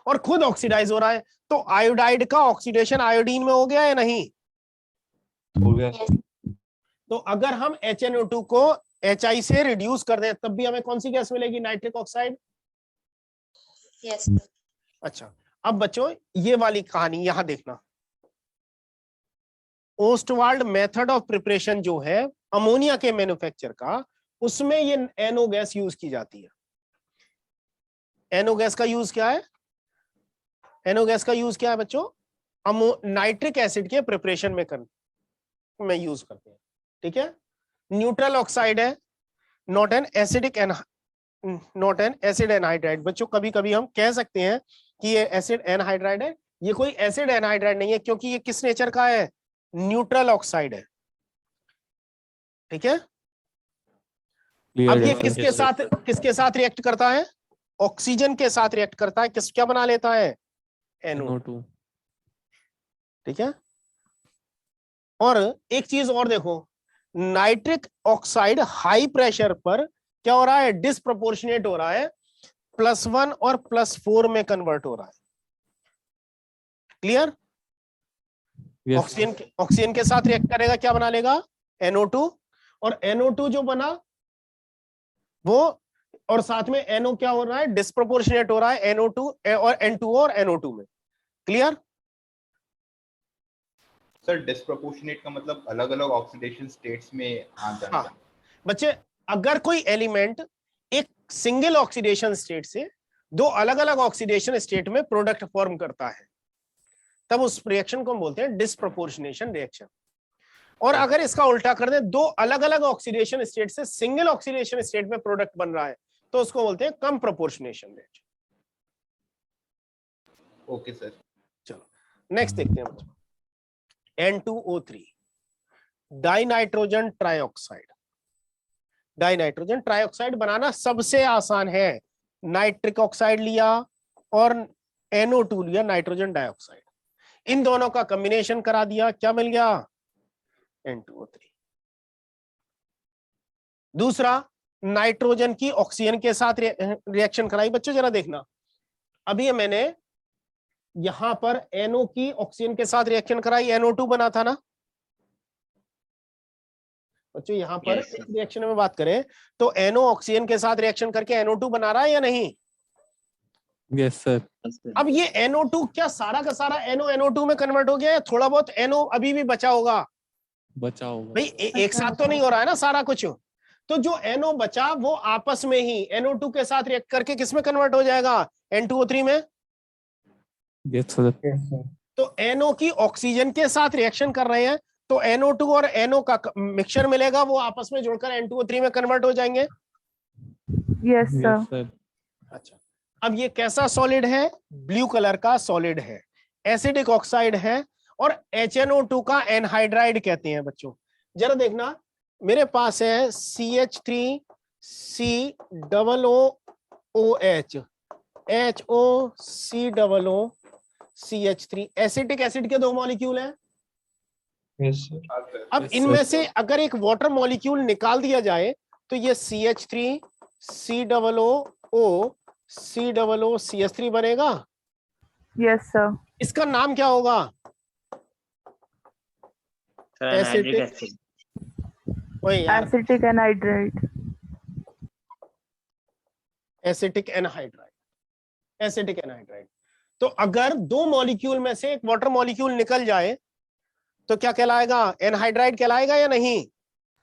और खुद ऑक्सीडाइज हो रहा है। तो आयोडाइड का ऑक्सीडेशन आयोडीन में हो गया या नहीं? हो गया। तो अगर हम HNO2 को HI से रिड्यूस कर दें तब भी हमें कौन सी गैस मिलेगी? Nitric oxide. यस। अच्छा, अब बच्चों ये वाली कहानी यहां देखना। ओस्टवाल्ड मेथड ऑफ प्रिपरेशन जो है अमोनिया के मैन्युफैक्चर का, उसमें ये NO गैस यूज की जाती है। NO गैस का यूज क्या है? NO गैस का यूज क्या है बच्चों? नाइट्रिक एसिड के प्रिपरेशन में यूज करते हैं। ठीक है, न्यूट्रल ऑक्साइड है, नॉट एन एसिड एनहाइड्राइड। बच्चों कभी कभी हम कह सकते हैं कि ये एसिड एनहाइड्राइड है, ये कोई एसिड एनहाइड्राइड नहीं है, क्योंकि ये किस नेचर का है? न्यूट्रल ऑक्साइड है। ठीक है, अब ये किसके साथ रिएक्ट करता है? ऑक्सीजन के साथ रिएक्ट करता है। क्या बना लेता है? NO2। ठीक है, और एक चीज और देखो, नाइट्रिक ऑक्साइड हाई प्रेशर पर क्या हो रहा है, डिसप्रोपोर्शनेट हो रहा है, +1 और +4 में कन्वर्ट हो रहा है। क्लियर? ऑक्सीजन के साथ रिएक्ट करेगा, क्या बना लेगा, NO2, और NO2 जो बना वो, और साथ में NO क्या हो रहा है, डिसप्रोपोर्शनेट हो रहा है NO2 और N2O और NO2 में। क्लियर? सर डिस्प्रोपोर्शनेट का मतलब अलग अलग ऑक्सीडेशन स्टेट्स में आ जाना। हाँ बच्चे, अगर कोई एलिमेंट एक सिंगल ऑक्सीडेशन स्टेट से दो अलग अलग ऑक्सीडेशन स्टेट में प्रोडक्ट फॉर्म करता है, तब उस रिएक्शन को हम बोलते हैं डिस्प्रोपोर्शनेशन रिएक्शन। और अगर इसका उल्टा कर दें, दो अलग अलग ऑक्सीडेशन स्टेट से सिंगल ऑक्सीडेशन स्टेट में प्रोडक्ट बन रहा है, तो उसको बोलते हैं comproportionation reaction. Okay sir. चलो नेक्स्ट देखते हैं बच्चों, N2O3 dinitrogen trioxide. Dinitrogen trioxide बनाना सबसे आसान है। नाइट्रिक ऑक्साइड लिया और NO2 लिया, नाइट्रोजन डाइऑक्साइड, इन दोनों का कॉम्बिनेशन करा दिया, क्या मिल गया, N2O3। दूसरा, नाइट्रोजन की ऑक्सीजन के साथ रिएक्शन कराई। बच्चों जरा देखना, अभी मैंने यहां पर NO की ऑक्सीजन के साथ रिएक्शन कराई, NO2 बना था ना बच्चों। यहां पर इस रिएक्शन में बात करें तो NO ऑक्सीजन के साथ रिएक्शन करके NO2 बना रहा है या नहीं? Yes sir. अब ये NO2 क्या सारा का सारा NO में कन्वर्ट हो गया, या थोड़ा बहुत NO अभी भी बचा होगा? भाई एक साथ तो नहीं हो रहा है ना सारा कुछ। तो जो NO बचा वो आपस में ही NO2 के साथ रिएक्ट करके किसमें कन्वर्ट हो जाएगा, N2O3 में। Yes sir. तो NO की ऑक्सीजन के साथ रिएक्शन कर रहे हैं, तो NO2 और NO का मिक्सचर मिलेगा, वो आपस में जुड़कर N2O3 में कन्वर्ट हो जाएंगे। Yes sir. अच्छा, अब ये कैसा सॉलिड है, ब्लू कलर का सॉलिड है, एसिडिक ऑक्साइड है, और HNO2 का एनहाइड्राइड कहते हैं बच्चों। जरा देखना, मेरे पास है CH3COOH, HOCOOCH3, एसिटिक एसिड के दो मॉलिक्यूल हैं। अब इनमें से अगर एक वाटर मॉलिक्यूल निकाल दिया जाए तो ये CH3COOCOOCH3 बनेगा। Yes sir. इसका नाम क्या होगा, acetic acid, acetic anhydride. Acetic anhydride, acetic anhydride. तो अगर दो मॉलिक्यूल में से एक वाटर मॉलिक्यूल निकल जाए तो क्या कहलाएगा, एनहाइड्राइड कहलाएगा या नहीं?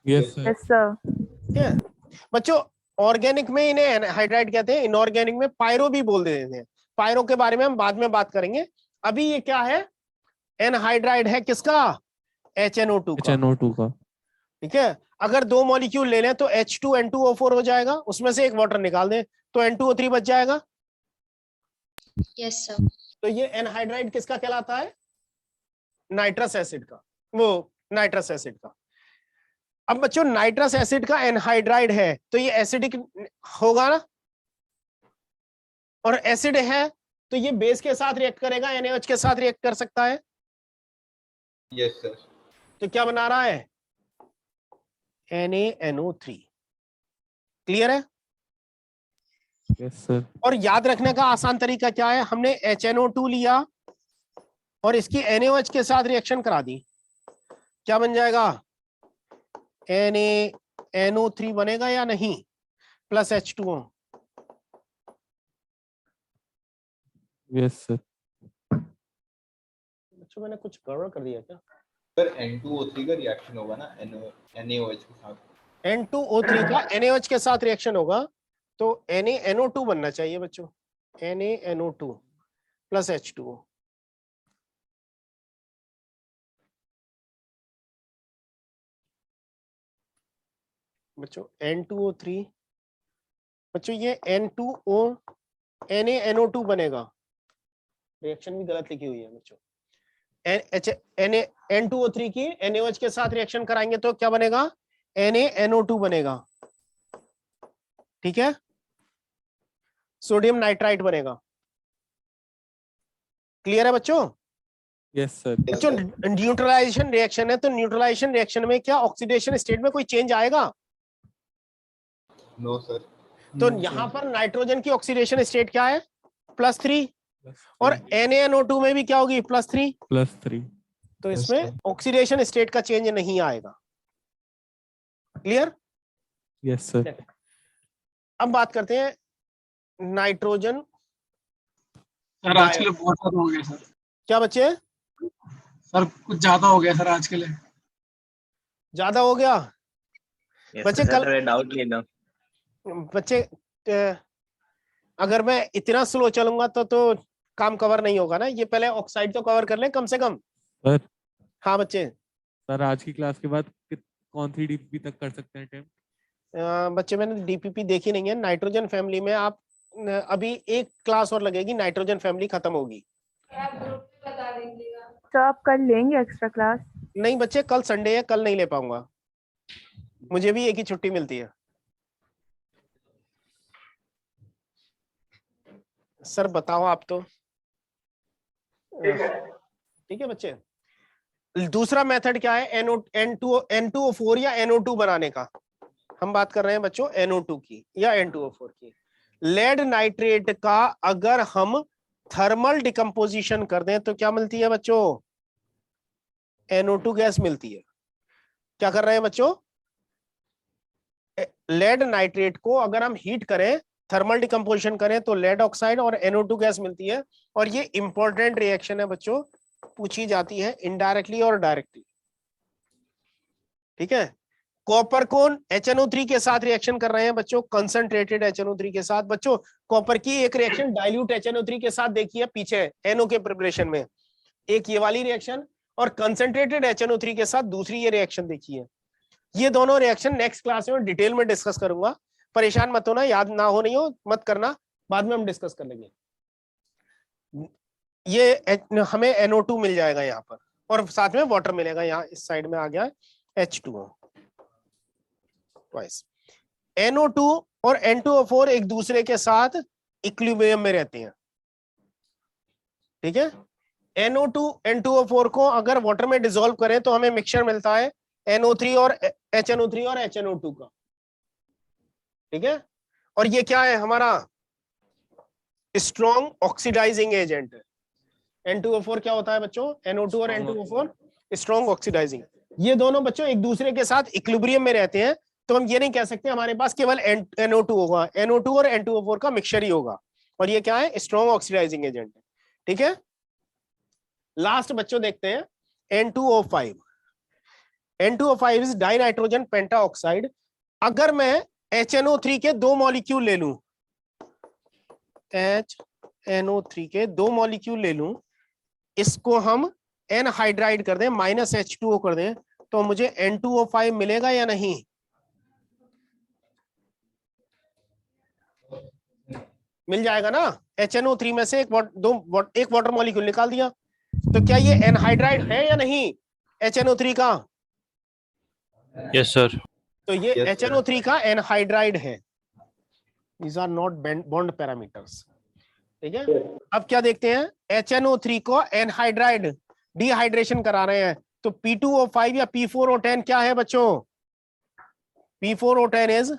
Yes sir. बच्चों ऑर्गेनिक में इन्हें एनहाइड्राइड कहते हैं, इनऑर्गेनिक में पायरो भी बोल देते हैं। पायरो के बारे में हम बाद में बात करेंगे। अभी ये क्या है, एनहाइड्राइड है किसका, HNO2 का। ठीक है, अगर दो मॉलिक्यूल ले लें तो H2N2O4 हो जाएगा, उसमें से एक वाटर निकाल दें तो N2O3 बच जाएगा। Yes sir. तो ये एनहाइड्राइड किसका कहलाता है, नाइट्रस एसिड का, वो नाइट्रस एसिड का। अब बच्चों नाइट्रस एसिड का एनहाइड्राइड है तो ये एसिडिक होगा ना, और एसिड है तो ये बेस के साथ रिएक्ट करेगा, NaOH के साथ रिएक्ट कर सकता है। Yes sir. तो क्या बना रहा है, NaNO3। क्लियर है? Yes sir. और याद रखने का आसान तरीका क्या है, हमने HNO2 लिया और इसकी NaOH के साथ रिएक्शन करा दी, क्या बन जाएगा, NaNO3 बनेगा या नहीं, प्लस H2O। Yes sir. बच्चों मैंने कुछ गड़बड़ कर दिया क्या? सर N2O3 का रिएक्शन होगा ना NaOH के साथ। N2O3 का NaOH के साथ रिएक्शन होगा तो NaNO2 बनना चाहिए बच्चों, NaNO2 प्लस H2O। बच्चों N2O3, बच्चों ये N2O NaNO2 बनेगा, रिएक्शन भी गलत लिखी हुई है बच्चों। N2O3 की NaOH के साथ रिएक्शन कराएंगे तो क्या बनेगा, NaNO2 बनेगा। ठीक है, सोडियम नाइट्राइट बनेगा। क्लियर है बच्चों? Yes sir. बच्चों न्यूट्रलाइजेशन रिएक्शन है, तो न्यूट्रलाइजेशन रिएक्शन में क्या ऑक्सीडेशन स्टेट में कोई चेंज आएगा? No sir. तो यहाँ पर नाइट्रोजन की ऑक्सीडेशन स्टेट क्या है? +3। और NaNO2 में भी क्या होगी? +3। तो इसमें ऑक्सीडेशन स्टेट का चेंज नहीं आएगा। क्लियर? Yes sir. अब बात करते हैं नाइट्रोजन। सर आज के लिए बहुत ज्यादा हो गया सर। क्या बच्चे? सर कुछ ज्यादा हो गया सर आज के लिए। ज्यादा हो गया बच्चे? कल डाउट ले लो बच्चे, अगर मैं इतना स्लो चलूंगा तो काम कवर नहीं होगा ना। ये पहले ऑक्साइड तो कवर कर लें कम से कम। सर हाँ बच्चे। सर आज की क्लास के बाद कौन सी डीपीपी तक कर सकते हैं अटेम्प्ट? बच्चे मैंने डीपीपी देखी नहीं है। नाइट्रोजन फैमिली में आप अभी एक क्लास और लगेगी, नाइट्रोजन फैमिली खत्म होगी। तो आप कल लेंगे एक्स्ट्रा क्लास? नहीं बच्चे, कल संडे है, कल नहीं ले पाऊंगा। मुझे भी एक ही छुट्टी मिलती है। सर बताओ आप तो। ठीक है बच्चे। दूसरा मेथड क्या है? N2O4 या NO2 बनाने का। हम बात कर रहे हैं बच्चों NO2 की या N2O4 की। लेड नाइट्रेट का अगर हम थर्मल डिकम्पोजिशन कर दें तो क्या मिलती है बच्चों? NO2 गैस मिलती है। क्या कर रहे हैं बच्चों? लेड नाइट्रेट को अगर हम हीट करें, थर्मल डिकम्पोजिशन करें तो लेड ऑक्साइड और NO2 गैस मिलती है। और ये इंपॉर्टेंट रिएक्शन है बच्चों, पूछी जाती है इनडायरेक्टली और डायरेक्टली। ठीक है। कॉपर कौन HNO3 के साथ रिएक्शन कर रहे हैं बच्चों, कंसंट्रेटेड HNO3 के साथ। बच्चों कॉपर की एक रिएक्शन डाइल्यूट HNO3 के साथ देखी है पीछे NO के प्रिपरेशन में, एक ये वाली रिएक्शन, और कंसंट्रेटेड HNO3 के साथ दूसरी ये रिएक्शन देखी है। ये दोनों रिएक्शन नेक्स्ट क्लास में डिटेल में डिस्कस करूंगा। परेशान मत होना, याद ना हो नहीं हो मत करना, बाद में हम डिस्कस कर लेंगे। ये हमें NO2 मिल जाएगा यहाँ पर, और साथ में वाटर मिलेगा। यहाँ इस साइड में आ गया H2O ट्वाइस। NO2 और N2O4 एक दूसरे के साथ इक्विलिब्रियम में रहते हैं। ठीक है। NO2 N2O4 को अगर वाटर में डिसॉल्व करें तो हमें मिक्सचर मिलता है NO3 और HNO3 और HNO2 का। ठीक है। और ये क्या है हमारा? स्ट्रॉन्ग ऑक्सीडाइजिंग एजेंट है। N2O4 क्या होता है बच्चों? NO2 और N2O4 स्ट्रॉन्ग ऑक्सीडाइजिंग। ये दोनों बच्चों एक दूसरे के साथ इक्विलिब्रियम में रहते हैं, तो हम ये नहीं कह सकते हमारे पास केवल NO2 होगा। NO2 और N2O4 का मिक्सचर ही होगा, और ये क्या है? स्ट्रॉन्ग ऑक्सीडाइजिंग एजेंट है। ठीक है। लास्ट बच्चों देखते हैं N2O5। N2O5 is dinitrogen pentoxide. अगर मैं HNO3 के 2 मॉलिक्यूल ले लूं, HNO3 के 2 मॉलिक्यूल ले लूं, इसको हम एनहाइड्राइड कर दें, -H2O कर दें, तो मुझे N2O5 मिलेगा या नहीं? मिल जाएगा ना। HNO3 में से एक वाटर मॉलिक्यूल निकाल दिया, तो क्या ये एनहाइड्राइड है या नहीं HNO3 का? Yes sir. तो ये HNO3 का एनहाइड्राइड है। These are not bond parameters। ठीक है। अब क्या देखते हैं? HNO3 को एनहाइड्राइड डिहाइड्रेशन करा रहे हैं, तो P2O5 या P4O10 क्या है बच्चों? P4O10 is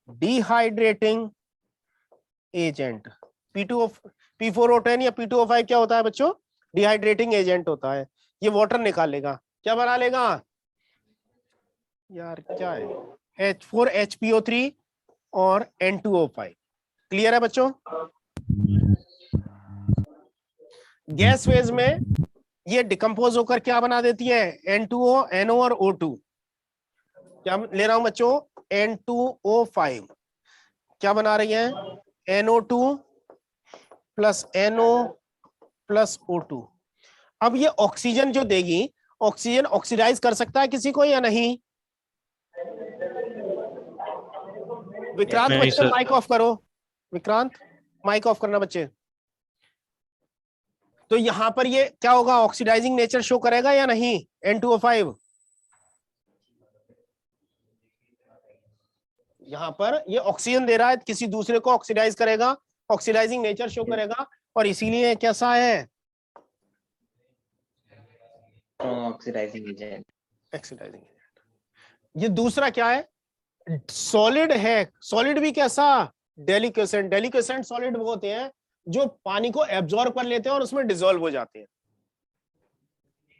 dehydrating agent. P4O10 या P2O5 क्या होता है बच्चों? डिहाइड्रेटिंग एजेंट होता है। ये वाटर निकालेगा, क्या बना लेगा यार? क्या है? H4HPO3 और N2O5। क्लियर है बच्चों? गैस फेज में ये डिकम्पोज होकर क्या बना देती है? N2O, NO और O2। क्या ले रहा हूं बच्चों? N2O5 क्या बना रही है? NO2 plus NO plus O2। अब ये ऑक्सीजन जो देगी, ऑक्सीजन ऑक्सीडाइज कर सकता है किसी को या नहीं? विक्रांत बच्चे माइक ऑफ करो। विक्रांत माइक ऑफ करना बच्चे। तो यहां पर ये क्या होगा? ऑक्सीडाइजिंग नेचर शो करेगा या नहीं N2O5? यहां पर ये ऑक्सीजन दे रहा है, किसी दूसरे को ऑक्सीडाइज करेगा, ऑक्सीडाइजिंग नेचर शो करेगा, और इसीलिए कैसा है? Oxidizing agent. Oxidizing agent. ये दूसरा क्या है, सॉलिड है। सॉलिड भी कैसा, डेलिक्वेसेंट। डेलिक्वेसेंट सॉलिड वो होते हैं जो पानी को एब्जॉर्ब कर लेते हैं और उसमें डिसॉल्व हो जाते हैं,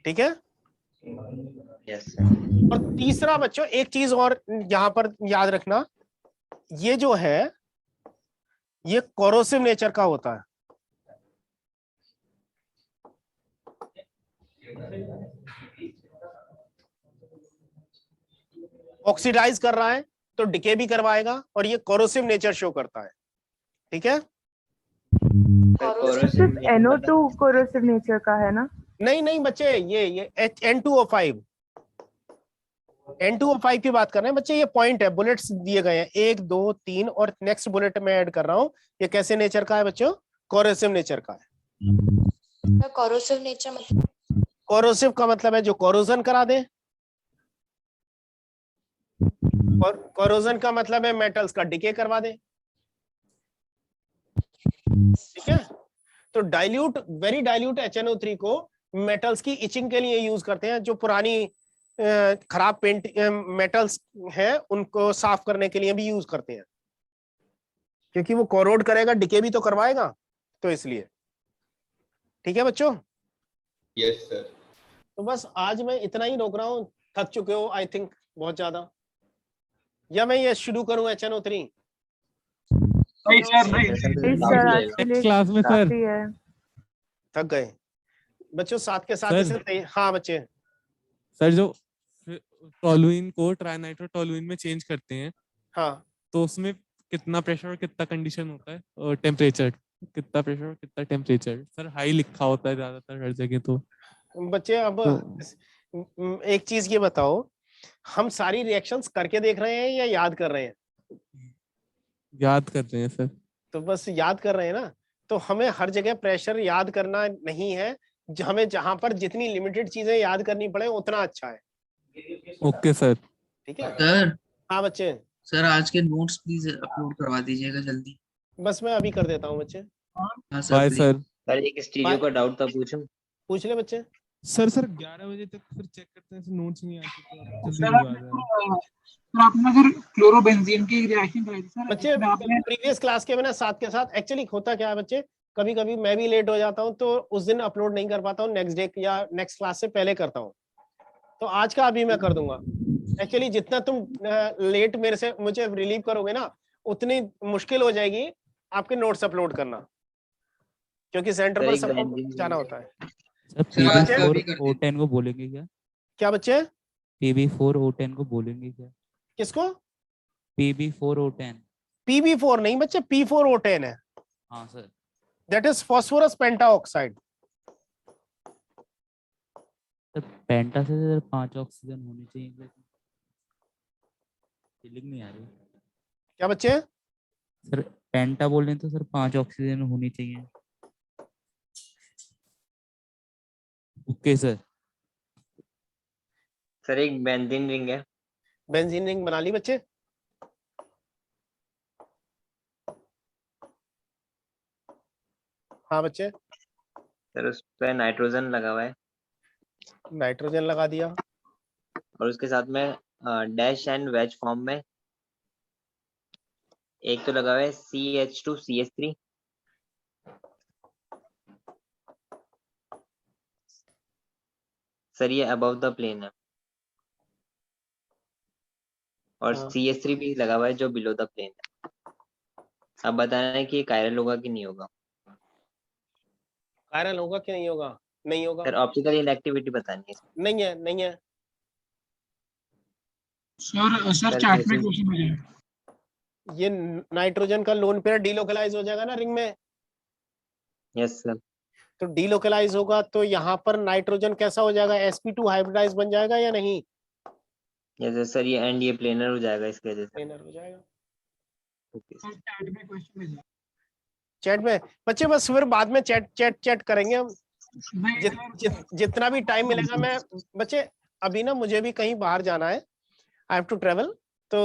ठीक है। यस और तीसरा बच्चों एक चीज और यहां पर याद रखना, ये जो है ये कोरोसिव नेचर का होता है। ऑक्सीडाइज कर रहा है तो डिके भी करवाएगा और ये कोरोसिव नेचर शो करता है, ठीक है। सिर्फ NO2 कोरोसिव नेचर का है ना? नहीं नहीं बच्चे, ये N2O5 N2O5 की बात कर रहे हैं बच्चे। ये पॉइंट है, बुलेट्स दिए गए हैं 1 2 3 और नेक्स्ट बुलेट में ऐड कर रहा हूं। ये कैसे नेचर का है बच्चों, कोरोसिव नेचर का है। कोरोसिव नेचर मतलब, कोरोसिव का मतलब है जो कोरोजन करा दे, और कोरोजन का मतलब है मेटल्स का डिके करवा दे, ठीक है। तो डाइल्यूट, वेरी डाइल्यूट HNO3 को मेटल्स की इचिंग के लिए यूज करते हैं। जो पुरानी खराब पेंट मेटल्स है उनको साफ करने के लिए भी यूज करते हैं, क्योंकि वो कोरोड करेगा, डिके भी तो करवाएगा, तो इसलिए, ठीक है बच्चों। Yes sir. तो बस आज मैं इतना ही रोक रहा हूँ, थक चुके हो आई थिंक बहुत ज्यादा, या मैं ये शुरू करूं HNO3? क्लास में सर थक गए बच्चों, साथ के साथ इसे, हाँ बच्चे। सर जो टोलुइन को ट्राइनाइट्रोटोलुइन में चेंज करते हैं, हाँ, तो उसमें कितना प्रेशर और कितना कंडीशन होता है, और टेम्परेचर कितना, प्रेशर और कितना टेम्परेचर? सर हाई लिखा होता है ज्यादातर हर जगह। तो बच्चे अब एक चीज ये बताओ, हम सारी रिएक्शंस करके देख रहे हैं या याद कर रहे हैं? याद कर रहे हैं सर। तो बस याद कर रहे हैं ना, तो हमें हर जगह प्रेशर याद करना नहीं है, हमें जहां पर जितनी लिमिटेड चीजें याद करनी पड़े उतना अच्छा है। Okay sir. ठीक है सर। हाँ बच्चे। सर आज के नोट्स प्लीज अपलोड करवा दीजिएगा जल्दी। बस मैं अभी कर देता हूँ बच्चे। Bye sir. सर एक स्टीरियो का डाउट था, पूछूं? पूछ ले बच्चे। सर 11 बजे तक फिर चेक करते हैं, नोट्स नहीं आते तो सर आपने फिर क्लोरोबेंजीन की रिएक्शन कराई थी सर बच्चे। प्रीवियस क्लास के मैंने साथ के साथ, एक्चुअली होता क्या है बच्चे, कभी कभी मैं भी लेट हो जाता हूँ तो उस दिन अपलोड नहीं कर पाता हूँ, नेक्स्ट डे या नेक्स्ट क्लास से पहले करता हूँ। तो आज का अभी मैं कर दूंगा। एक्चुअली जितना तुम लेट मेरे से मुझे रिलीव करोगे ना, उतनी मुश्किल हो जाएगी आपके नोट्स अपलोड करना, क्योंकि सेंटर पर सबको जाना होता है। PB4O10 को बोलेंगे क्या? क्या बच्चे? PB4O10 को बोलेंगे क्या? किसको? PB4O10। PB4 नहीं बच्चे, P4O10 है। हाँ sir. That is phosphorus pentoxide. Penta से 5 ऑक्सीजन होनी चाहिए, फीलिंग नहीं आ रही। क्या बच्चे? सर पेंटा बोल रहे हैं तो सर 5 ऑक्सीजन होनी चाहिए। Okay sir. सर एक बेंजीन रिंग है। बेंजीन रिंग बना ली बच्चे? हाँ बच्चे। सर उस पे नाइट्रोजन लगा हुआ है। नाइट्रोजन लगा दिया। और उसके साथ में डैश एंड वेज फॉर्म में एक तो लगा हुआ है CH2CH3। सर ये अबव द प्लेन है। और CH3 भी लगा हुआ है जो बिलो द प्लेन है। अब बताना है कि ये कायरल होगा कि नहीं होगा। कायरल होगा कि नहीं होगा? नहीं होगा सर। ऑप्टिकल इनएक्टिविटी बतानी है। नहीं है, नहीं है सर चैट में क्वेश्चन है। ये नाइट्रोजन का लोन पेयर डीलोकलाइज हो जाएगा ना रिंग में। Yes sir. तो डीलोकलाइज होगा तो यहाँ पर नाइट्रोजन कैसा हो जाएगा, sp2 हाइब्रिडाइज बन जाएगा या नहीं? Yes sir. ये एंड ये प्लेनर हो जाएगा इसके वजह से। प्लेनर हो जाएगा। Okay sir. चैट में क्वेश्चन भेजा। चैट में बच्चे, बस फिर बाद में चैट करेंगे हम। जितना भी टाइम मिलेगा मैं बच्चे, अभी ना मुझे भी कहीं बाहर जाना है, आई हैव टू ट्रेवल। तो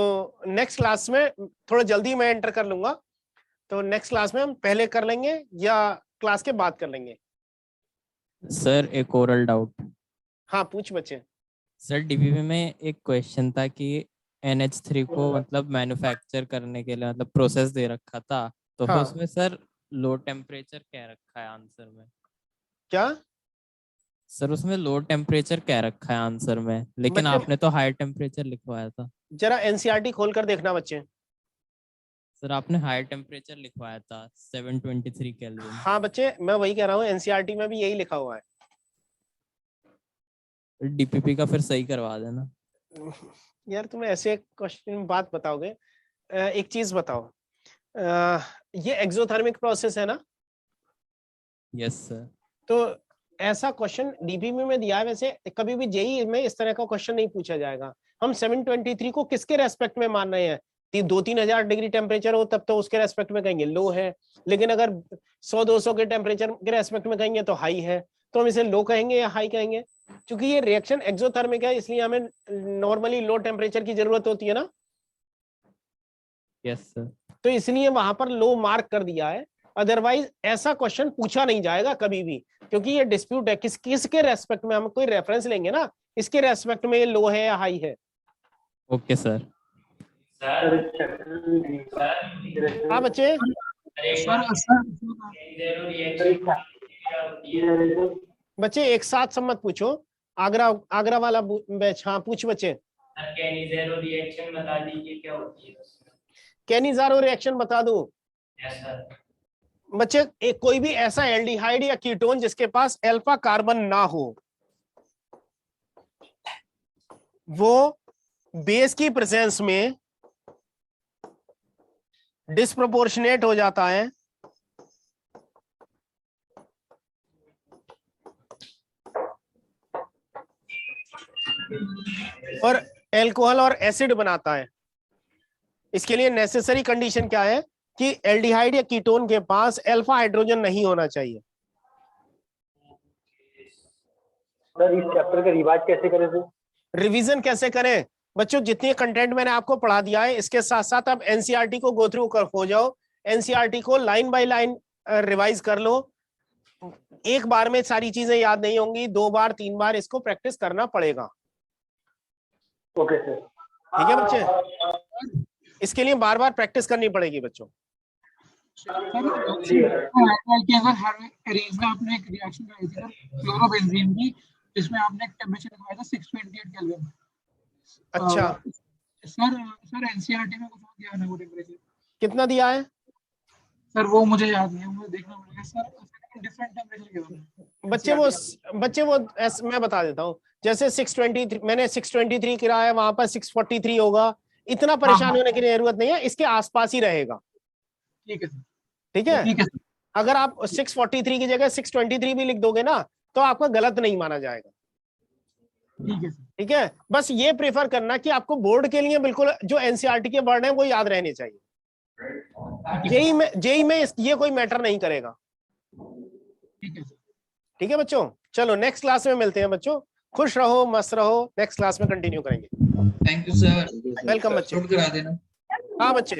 नेक्स्ट क्लास में थोड़ा जल्दी मैं एंटर कर लूंगा, तो नेक्स्ट क्लास में हम पहले कर लेंगे या क्लास के बाद कर लेंगे? सर एक ओरल डाउट। हाँ पूछ बच्चे। सर डीपीपी में एक क्वेश्चन था कि NH3 को मतलब मैन्युफैक्चर करने के लिए मतलब प्रोसेस दे रखा था, तो हाँ। उसमें सर लो टेम्परेचर क्या रखा है आंसर में? क्या सर उसमें लो टेम्परेचर क्या रखा है आंसर में, लेकिन बच्चे- आपने तो हाई टेम्परेचर लिखवाया था। जरा एनसीईआरटी खोलकर देखना बच्चे। सर आपने हाई टेम्परेचर लिखवाया था 723 केल्विन। हाँ बच्चे, मैं वही कह रहा हूँ, एनसीईआरटी में भी यही लिखा हुआ है। डीपीपी का फिर सही करवा देना। यार तुम ऐसे क्वेश्चन बात बताओगे। एक चीज बताओ, ये एक्सोथर्मिक प्रोसेस है ना? Yes sir. तो ऐसा क्वेश्चन डीपीपी में दिया है। वैसे कभी भी जेईई में इस तरह का क्वेश्चन नहीं पूछा जाएगा। हम 723 को किसके रेस्पेक्ट में मान रहे हैं? 2-3 हजार डिग्री टेम्परेचर हो तब तो उसके रेस्पेक्ट में कहेंगे लो है, लेकिन अगर 100-200 के टेम्परेचर के रेस्पेक्ट में कहेंगे तो हाई है। तो हम इसे लो कहेंगे या हाई कहेंगे? क्योंकि ये रिएक्शन एक्सोथर्मिक है, इसलिए हमें नॉर्मली लो टेम्परेचर की जरूरत होती है ना। Yes sir. तो इसलिए वहां पर लो मार्क कर दिया है। अदरवाइज ऐसा क्वेश्चन पूछा नहीं जाएगा कभी भी, क्योंकि ये डिस्प्यूट है किसके रेस्पेक्ट में। हम कोई रेफरेंस लेंगे ना, इसके रेस्पेक्ट में ये लो है या हाई है। Okay sir. हाँ बच्चे, बच्चे एक साथ सब मत पूछो। आगरा वाला बैच, हाँ पूछ बच्चे। कैनिज़ेरो रिएक्शन बता दीजिए क्या होती है? कैनिज़ारो रिएक्शन बता दूं? Yes sir. बच्चे एक कोई भी ऐसा एल्डिहाइड या कीटोन जिसके पास अल्फा कार्बन ना हो, वो बेस की प्रेजेंस में डिस्प्रोपोर्शनेट हो जाता है और अल्कोहल और एसिड बनाता है। इसके लिए नेसेसरी कंडीशन क्या है कि एल्डिहाइड या कीटोन के पास अल्फा हाइड्रोजन नहीं होना चाहिए। सर इस चैप्टर का रिवाइज कैसे करें? रिवीजन कैसे करें? बच्चों जितने कंटेंट मैंने आपको पढ़ा दिया है, इसके साथ साथ आप एनसीईआरटी को गो थ्रू हो जाओ। एनसीईआरटी को लाइन बाय लाइन रिवाइज कर लो। एक बार में सारी चीजें याद नहीं होंगी, 2 बार 3 बार इसको प्रैक्टिस करना पड़ेगा। Okay sir. ठीक है बच्चे, इसके लिए बार बार प्रैक्टिस करनी पड़ेगी बच्चों। आपने एक रिएक्शन कराई थी क्लोरोबेंजीन की, जिसमें आपने एक टेम्परेचर लिखवाया था 628 केल्विन। अच्छा सर एनसीईआरटी में कुछ और दिया है ना वो टेम्परेचर? कितना दिया है सर? वो मुझे याद नहीं है, मुझे देखना पड़ेगा सर। डिफरेंट टेम्परेचर के बच्चे वो मैं बता देता हूँ। जैसे 623 मैंने 623 कराया, वहां पर 643 होगा। इतना परेशान होने की जरूरत नहीं है, इसके आसपास ही रहेगा। ठीक है सर। ठीक है। अगर आप 643 की जगह 623 भी लिख दोगे ना, तो आपका गलत नहीं माना जाएगा। ठीक है, बस ये प्रेफर करना कि आपको बोर्ड के लिए बिल्कुल जो एनसीईआरटी के वर्ड हैं वो याद रहने चाहिए। जेईई में ये कोई मैटर नहीं करेगा। ठीक है बच्चों, चलो नेक्स्ट क्लास में मिलते हैं बच्चों। खुश रहो, मस्त रहो। नेक्स्ट क्लास में कंटिन्यू करेंगे। Thank you sir. वेलकम बच्चे। करा देना। हाँ बच्चे।